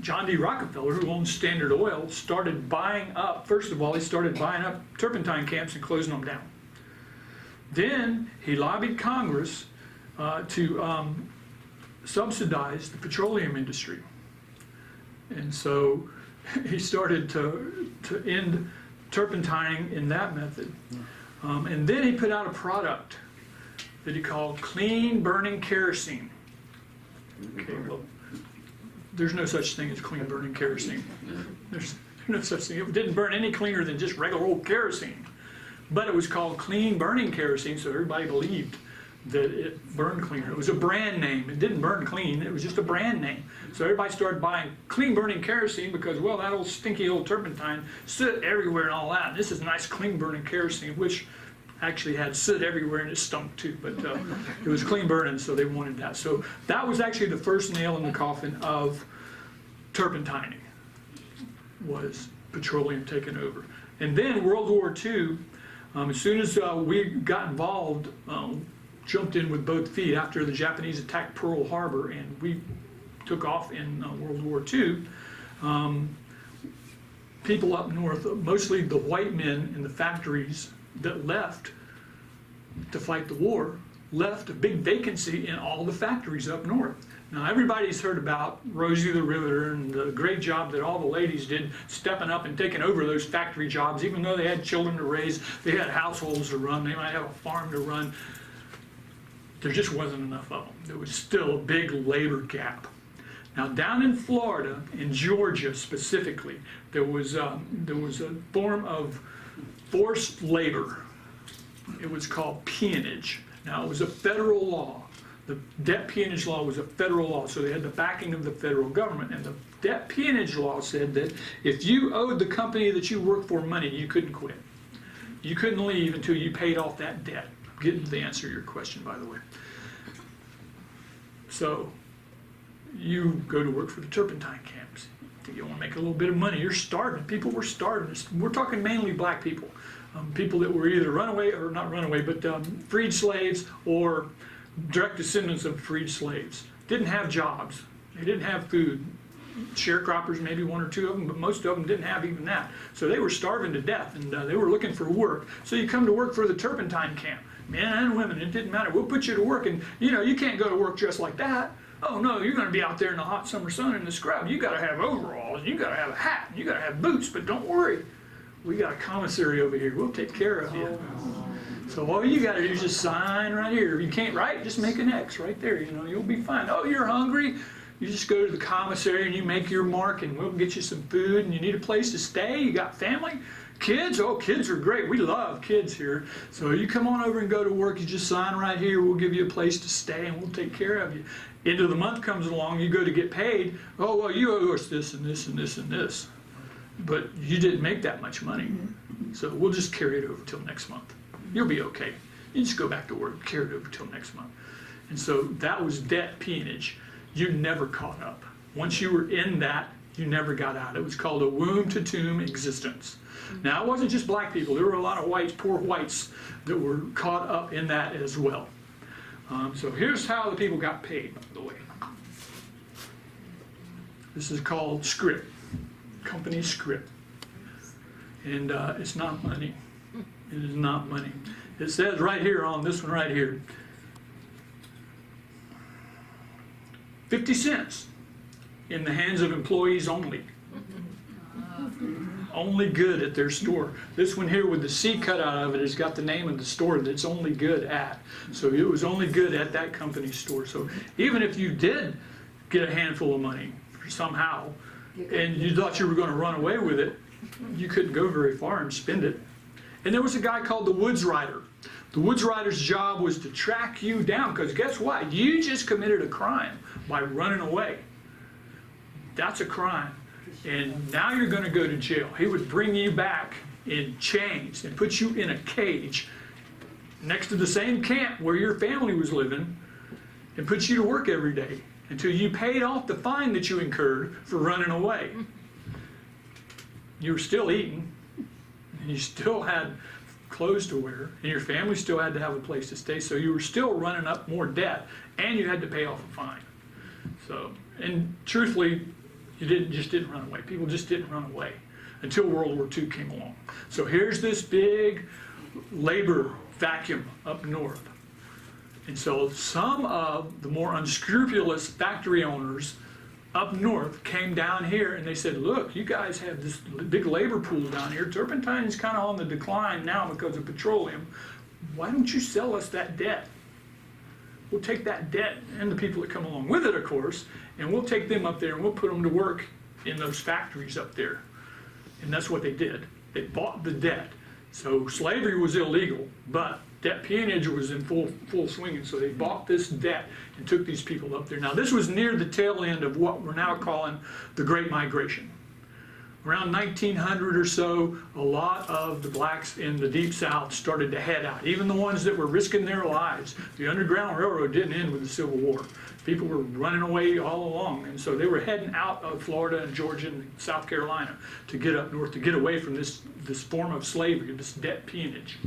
John D. Rockefeller, who owns Standard Oil, started buying up, first of all, he started buying up turpentine camps and closing them down. Then he lobbied Congress to subsidize the petroleum industry. And so he started to end turpentining in that method. And then he put out a product that he called clean burning kerosene. Okay, well, there's no such thing as clean burning kerosene. There's no such thing. It didn't burn any cleaner than just regular old kerosene. But it was called clean burning kerosene, so everybody believed that it burned cleaner. It was a brand name. It didn't burn clean, it was just a brand name. So everybody started buying clean burning kerosene because, well, that old stinky old turpentine soot everywhere and all that. And this is nice clean burning kerosene, which actually had soot everywhere and it stunk too, but it was clean burning, so they wanted that. So that was actually the first nail in the coffin of turpentining, was petroleum taking over. And then World War II, as soon as we got involved, jumped in with both feet after the Japanese attacked Pearl Harbor, and we took off in World War II. People up north, mostly the white men in the factories that left to fight the war, left a big vacancy in all the factories up north. Now everybody's heard about Rosie the Riveter and the great job that all the ladies did stepping up and taking over those factory jobs, even though they had children to raise, they had households to run, they might have a farm to run. There just wasn't enough of them. There was still a big labor gap. Now down in Florida, in Georgia specifically, there was a form of forced labor. It was called peonage. Now it was a federal law. The debt peonage law was a federal law, so they had the backing of the federal government. And the debt peonage law said that if you owed the company that you worked for money, you couldn't quit. You couldn't leave until you paid off that debt. I'm getting to the answer to your question, by the way. So you go to work for the turpentine camps. You want to make a little bit of money. You're starving. People were starving. We're talking mainly black people. People that were either runaway, or not runaway, but freed slaves or direct descendants of freed slaves. Didn't have jobs. They didn't have food. Sharecroppers, maybe one or two of them, but most of them didn't have even that. So they were starving to death, and they were looking for work. So you come to work for the turpentine camp. Men and women, it didn't matter. We'll put you to work, and you can't go to work just like that. Oh no, you're going to be out there in the hot summer sun in the scrub. You got to have overalls, you got to have a hat, you got to have boots, but don't worry. We got a commissary over here. We'll take care of you. So all you got to do is just sign right here. If you can't write, just make an X right there. You'll be fine. Oh, you're hungry? You just go to the commissary and you make your mark, and we'll get you some food, and you need a place to stay. You got family? Kids? Oh, kids are great. We love kids here. So you come on over and go to work. You just sign right here. We'll give you a place to stay, and we'll take care of you. End of the month comes along. You go to get paid. Oh, well, you owe us this and this and this and this. But you didn't make that much money. So we'll just carry it over till next month. You'll be okay. You just go back to work, carry it over till next month. And so that was debt peonage. You never caught up. Once you were in that, you never got out. It was called a womb-to-tomb existence. Now, it wasn't just black people. There were a lot of whites, poor whites, that were caught up in that as well. So here's how the people got paid, by the way. This is called scrip, company scrip. And it's not money. It is not money. It says right here on this one right here, 50 cents in the hands of employees only. Only good at their store. This one here with the C cut out of it has got the name of the store that it's only good at. So it was only good at that company's store. So even if you did get a handful of money somehow, and you thought you were going to run away with it, you couldn't go very far and spend it. And there was a guy called the Woods Rider. The Woods Rider's job was to track you down, because guess what? You just committed a crime by running away. That's a crime. And now you're going to go to jail. He would bring you back in chains and put you in a cage next to the same camp where your family was living and put you to work every day until you paid off the fine that you incurred for running away. You were still eating, and you still had clothes to wear, and your family still had to have a place to stay, so you were still running up more debt, and you had to pay off a fine. So, and truthfully, you didn't run away. People just didn't run away until World War II came along. So here's this big labor vacuum up north. And so some of the more unscrupulous factory owners up north came down here and they said, look, you guys have this big labor pool down here. Turpentine is kind of on the decline now because of petroleum. Why don't you sell us that debt? We'll take that debt and the people that come along with it, of course, and we'll take them up there and we'll put them to work in those factories up there. And that's what they did. They bought the debt. So slavery was illegal, but debt peonage was in full swing, and so they bought this debt and took these people up there. Now this was near the tail end of what we're now calling the Great Migration. Around 1900 or so, a lot of the blacks in the Deep South started to head out, even the ones that were risking their lives. The Underground Railroad didn't end with the Civil War. People were running away all along, and so they were heading out of Florida and Georgia and South Carolina to get up north, to get away from this form of slavery, this debt peonage.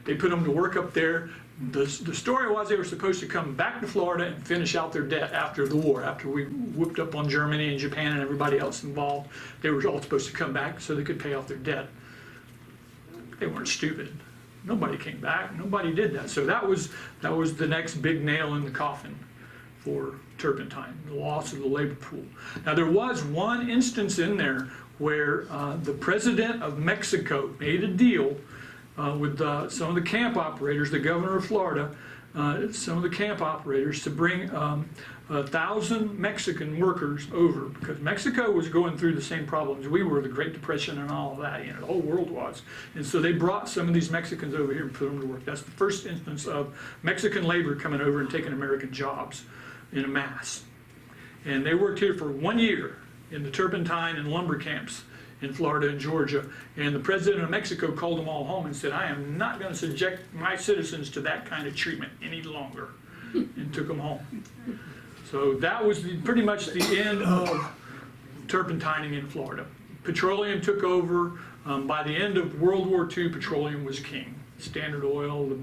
They put them to work up there. The story was they were supposed to come back to Florida and finish out their debt after the war, after we whooped up on Germany and Japan and everybody else involved. They were all supposed to come back so they could pay off their debt. They weren't stupid. Nobody came back. Nobody did that. So that was the next big nail in the coffin for Turpentine, the loss of the labor pool. Now there was one instance in there where the president of Mexico made a deal with some of the camp operators, the governor of Florida, some of the camp operators to bring 1,000 Mexican workers over, because Mexico was going through the same problems we were, the Great Depression and all of that, the whole world was. And so they brought some of these Mexicans over here and put them to work. That's the first instance of Mexican labor coming over and taking American jobs in a mass. And they worked here for 1 year in the turpentine and lumber camps in Florida and Georgia, and the president of Mexico called them all home and said, I am not going to subject my citizens to that kind of treatment any longer, and took them home. So that was pretty much the end of turpentining in Florida. Petroleum took over. By the end of World War II, petroleum was king. Standard Oil, the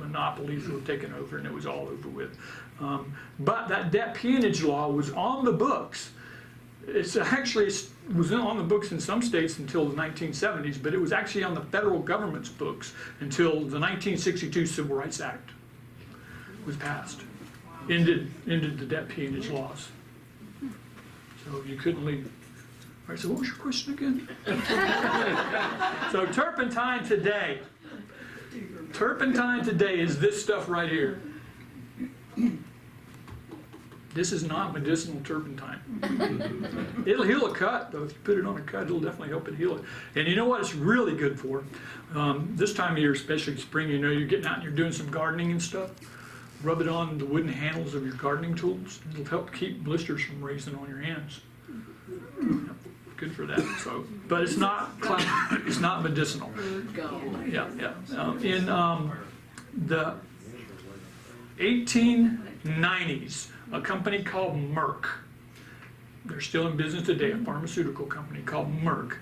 monopolies were taken over, and it was all over with. But that debt peonage law was on the books. It's actually was on the books in some states until the 1970s, but it was actually on the federal government's books until the 1962 Civil Rights Act was passed. Ended the debt peonage laws. So you couldn't leave. All right, so what was your question again? So turpentine today. Turpentine today is this stuff right here. This is not medicinal turpentine. It'll heal a cut, though. If you put it on a cut, it'll definitely help it heal it. And you know what it's really good for? This time of year, especially spring, you know, you're getting out and you're doing some gardening and stuff. Rub it on the wooden handles of your gardening tools. It'll help keep blisters from raising on your hands. Good for that. So, but it's not medicinal. Yeah, yeah. In the 1890s, a company called Merck, they're still in business today, a pharmaceutical company called Merck,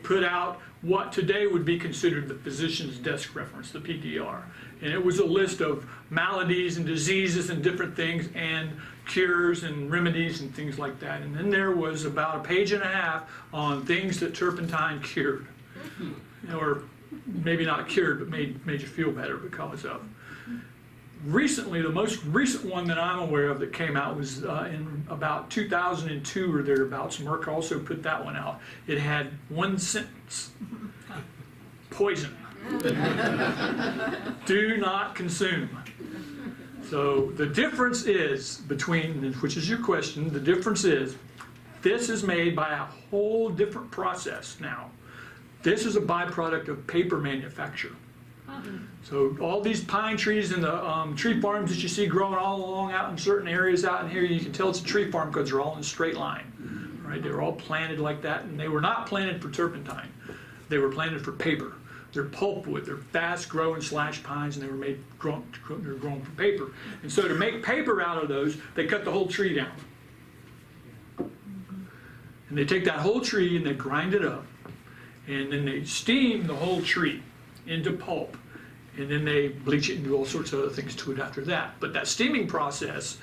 put out what today would be considered the physician's desk reference, the PDR. And it was a list of maladies and diseases and different things and cures and remedies and things like that. And then there was about a page and a half on things that turpentine cured. Or maybe not cured, but made you feel better because of. Recently, the most recent one that I'm aware of that came out was in about 2002 or thereabouts. Merck also put that one out. It had one sentence: poison. Do not consume. So the difference is between, which is your question, the difference is this is made by a whole different process now. This is a byproduct of paper manufacture. So all these pine trees and the tree farms that you see growing all along out in certain areas out in here, you can tell it's a tree farm because they're all in a straight line, right? They were all planted like that, and they were not planted for turpentine. They were planted for paper. They're pulpwood. They're fast-growing slash pines, and they were grown for paper. And so to make paper out of those, they cut the whole tree down. And they take that whole tree and they grind it up, and then they steam the whole tree into pulp, and then they bleach it and do all sorts of other things to it after that. But that steaming process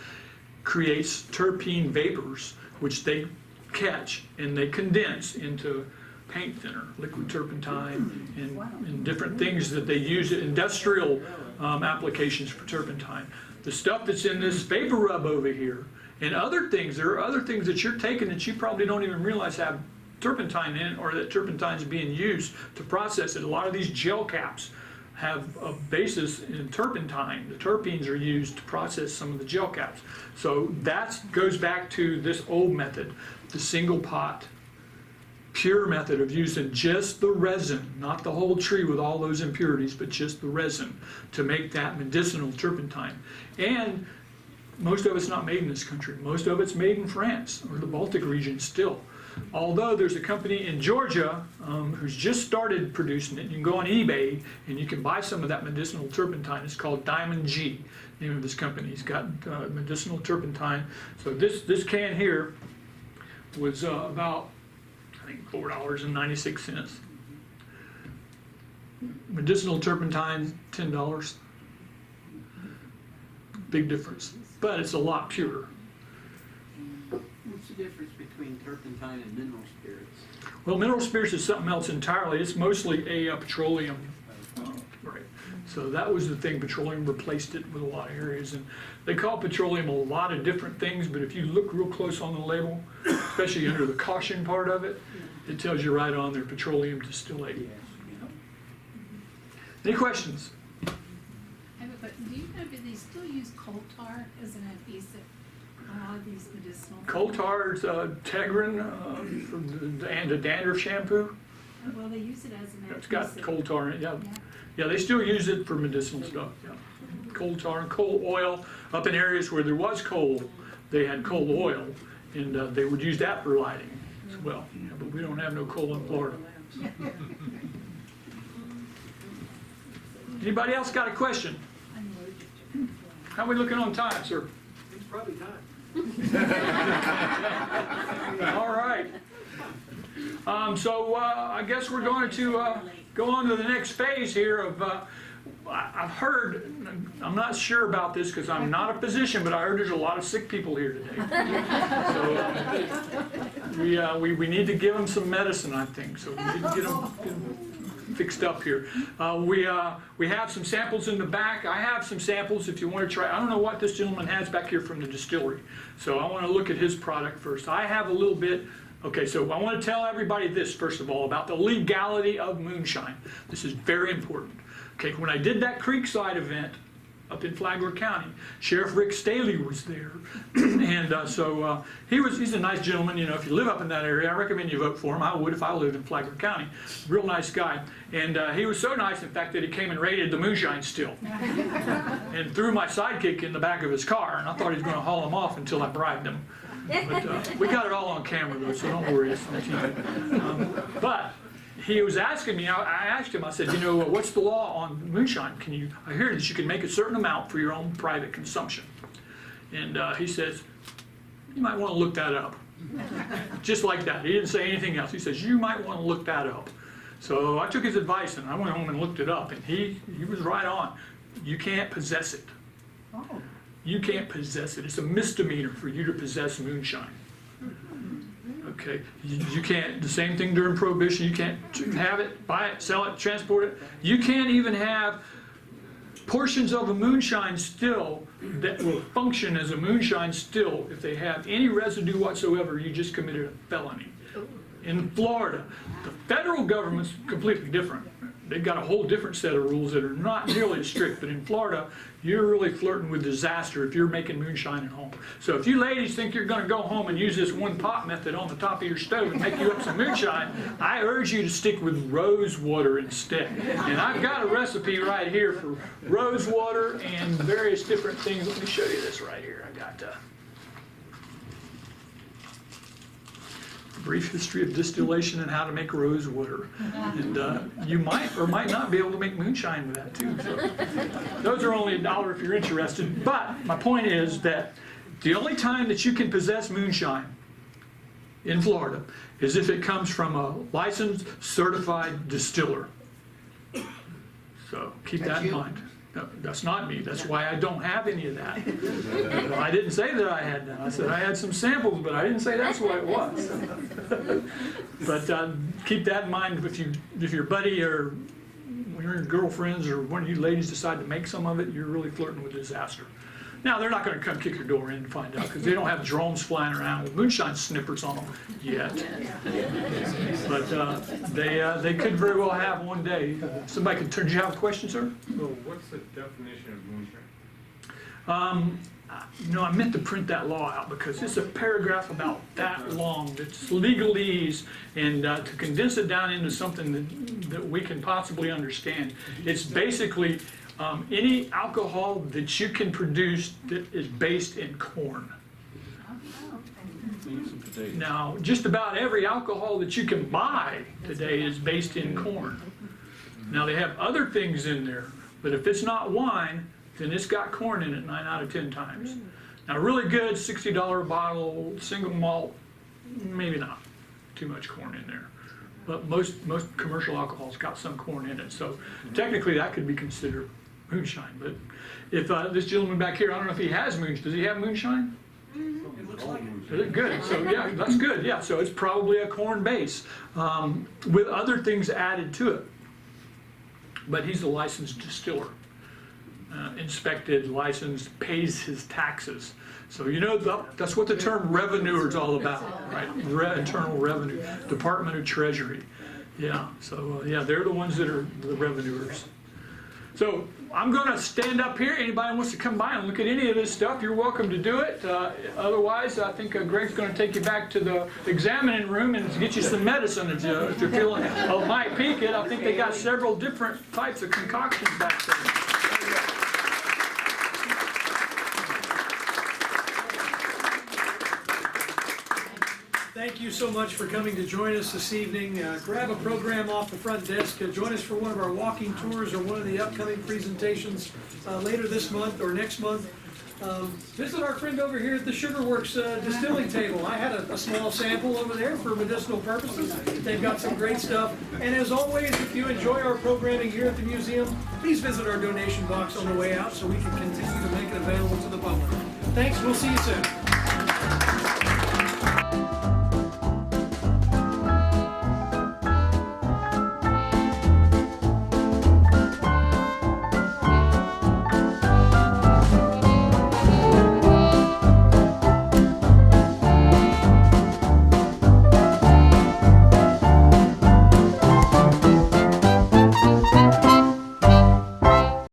creates terpene vapors, which they catch and they condense into paint thinner, liquid turpentine, and different things that they use in industrial applications for turpentine. The stuff that's in this vapor rub over here and other things, there are other things that you're taking that you probably don't even realize have turpentine in it, or that turpentine is being used to process it. A lot of these gel caps have a basis in turpentine. The terpenes are used to process some of the gel caps. So that goes back to this old method, the single pot, pure method of using just the resin, not the whole tree with all those impurities, but just the resin to make that medicinal turpentine. And most of it's not made in this country. Most of it's made in France or the Baltic region still. Although there's a company in Georgia who's just started producing it. You can go on eBay and you can buy some of that medicinal turpentine. It's called Diamond G, name of this company. He's got medicinal turpentine. So this can here was about, I think, $4.96. Medicinal turpentine, $10. Big difference, but it's a lot purer. What's the difference between turpentine and mineral spirits? Well, mineral spirits is something else entirely. It's mostly a petroleum, right? So that was the thing. Petroleum replaced it with a lot of areas, and they call petroleum a lot of different things. But if you look real close on the label, especially under the caution part of it, it tells you right on there, petroleum distillate. Any questions? I have a question. Do you know, do they still use coal tar as an adhesive on a lot of these medicinal? Coal tar is Tegrin and the dandruff shampoo. Well, they use it as an adhesive. It's got coal tar in it, yeah. Yeah. Yeah, they still use it for medicinal stuff, yeah. Coal tar and coal oil. Up in areas where there was coal, they had coal oil, and they would use that for lighting as well. Yeah, but we don't have no coal in Florida. Anybody else got a question? How are we looking on time, sir? It's probably time. All right. So I guess we're going to go on to the next phase here of, I've heard, I'm not sure about this because I'm not a physician, but I heard there's a lot of sick people here today. So we need to give them some medicine, I think. So we need to get them fixed up here. We have some samples in the back. I have some samples if you want to try. I don't know what this gentleman has back here from the distillery. So I want to look at his product first. I have a little bit. Okay, so I want to tell everybody this, first of all, about the legality of moonshine. This is very important. Okay, when I did that Creekside event up in Flagler County. Sheriff Rick Staley was there. And he's a nice gentleman. You know, if you live up in that area, I recommend you vote for him. I would if I lived in Flagler County. Real nice guy. And he was so nice, in fact, that he came and raided the moonshine still and threw my sidekick in the back of his car. And I thought he was going to haul him off until I bribed him. But we got it all on camera, though, so don't worry. It's on TV. But he was asking me, I asked him, I said, you know, what's the law on moonshine? I hear that you can make a certain amount for your own private consumption. And he says, you might want to look that up. Just like that. He didn't say anything else. He says, you might want to look that up. So I took his advice and I went home and looked it up, and he was right on. You can't possess it. Oh. You can't possess it. It's a misdemeanor for you to possess moonshine. Okay, you can't, the same thing during Prohibition, you can't have it, buy it, sell it, transport it. You can't even have portions of a moonshine still that will function as a moonshine still. If they have any residue whatsoever, you just committed a felony. In Florida, the federal government's completely different. They've got a whole different set of rules that are not nearly as strict, but in Florida, you're really flirting with disaster if you're making moonshine at home. So if you ladies think you're gonna go home and use this one pot method on the top of your stove and make you up some moonshine, I urge you to stick with rose water instead. And I've got a recipe right here for rose water and various different things. Let me show you this right here. I got brief history of distillation and how to make rose water. And you might or might not be able to make moonshine with that too. So those are only $1 if you're interested. But my point is that the only time that you can possess moonshine in Florida is if it comes from a licensed, certified distiller. So keep that in mind. No, that's not me. That's why I don't have any of that. I didn't say that I had that. I said I had some samples, but I didn't say that's what it was. But keep that in mind if your buddy or one of your girlfriends or one of you ladies decide to make some of it, you're really flirting with disaster. Now, they're not going to come kick your door in and find out because they don't have drones flying around with moonshine snippers on them yet. But they could very well have one day. Somebody could turn. Do you have a question, sir? So what's the definition of moonshine? I meant to print that law out because it's a paragraph about that long. It's legalese, and to condense it down into something that we can possibly understand, it's basically any alcohol that you can produce that is based in corn. Now, just about every alcohol that you can buy today is based in corn. Now, they have other things in there, but if it's not wine, then it's got corn in it 9 out of 10 times. Now, really good $60 a bottle, single malt, maybe not too much corn in there. But most commercial alcohol's got some corn in it, so technically that could be considered moonshine. But if this gentleman back here, I don't know if he has moonshine. Does he have moonshine? It looks like it. Is it good? So yeah, that's good. Yeah, so it's probably a corn base with other things added to it. But he's a licensed distiller, inspected, licensed, pays his taxes. So you know that's what the term revenuer is all about, right? Internal Revenue, Department of Treasury. Yeah. So yeah, they're the ones that are the revenuers. So I'm going to stand up here. Anybody wants to come by and look at any of this stuff, you're welcome to do it. Otherwise, I think Greg's going to take you back to the examining room and get you some medicine if you're feeling, might peak it. I think they got several different types of concoctions back there. Thank you so much for coming to join us this evening. Grab a program off the front desk. Join us for one of our walking tours or one of the upcoming presentations later this month or next month. Visit our friend over here at the Sugarworks distilling table. I had a small sample over there for medicinal purposes. They've got some great stuff. And as always, if you enjoy our programming here at the museum, please visit our donation box on the way out so we can continue to make it available to the public. Thanks. We'll see you soon.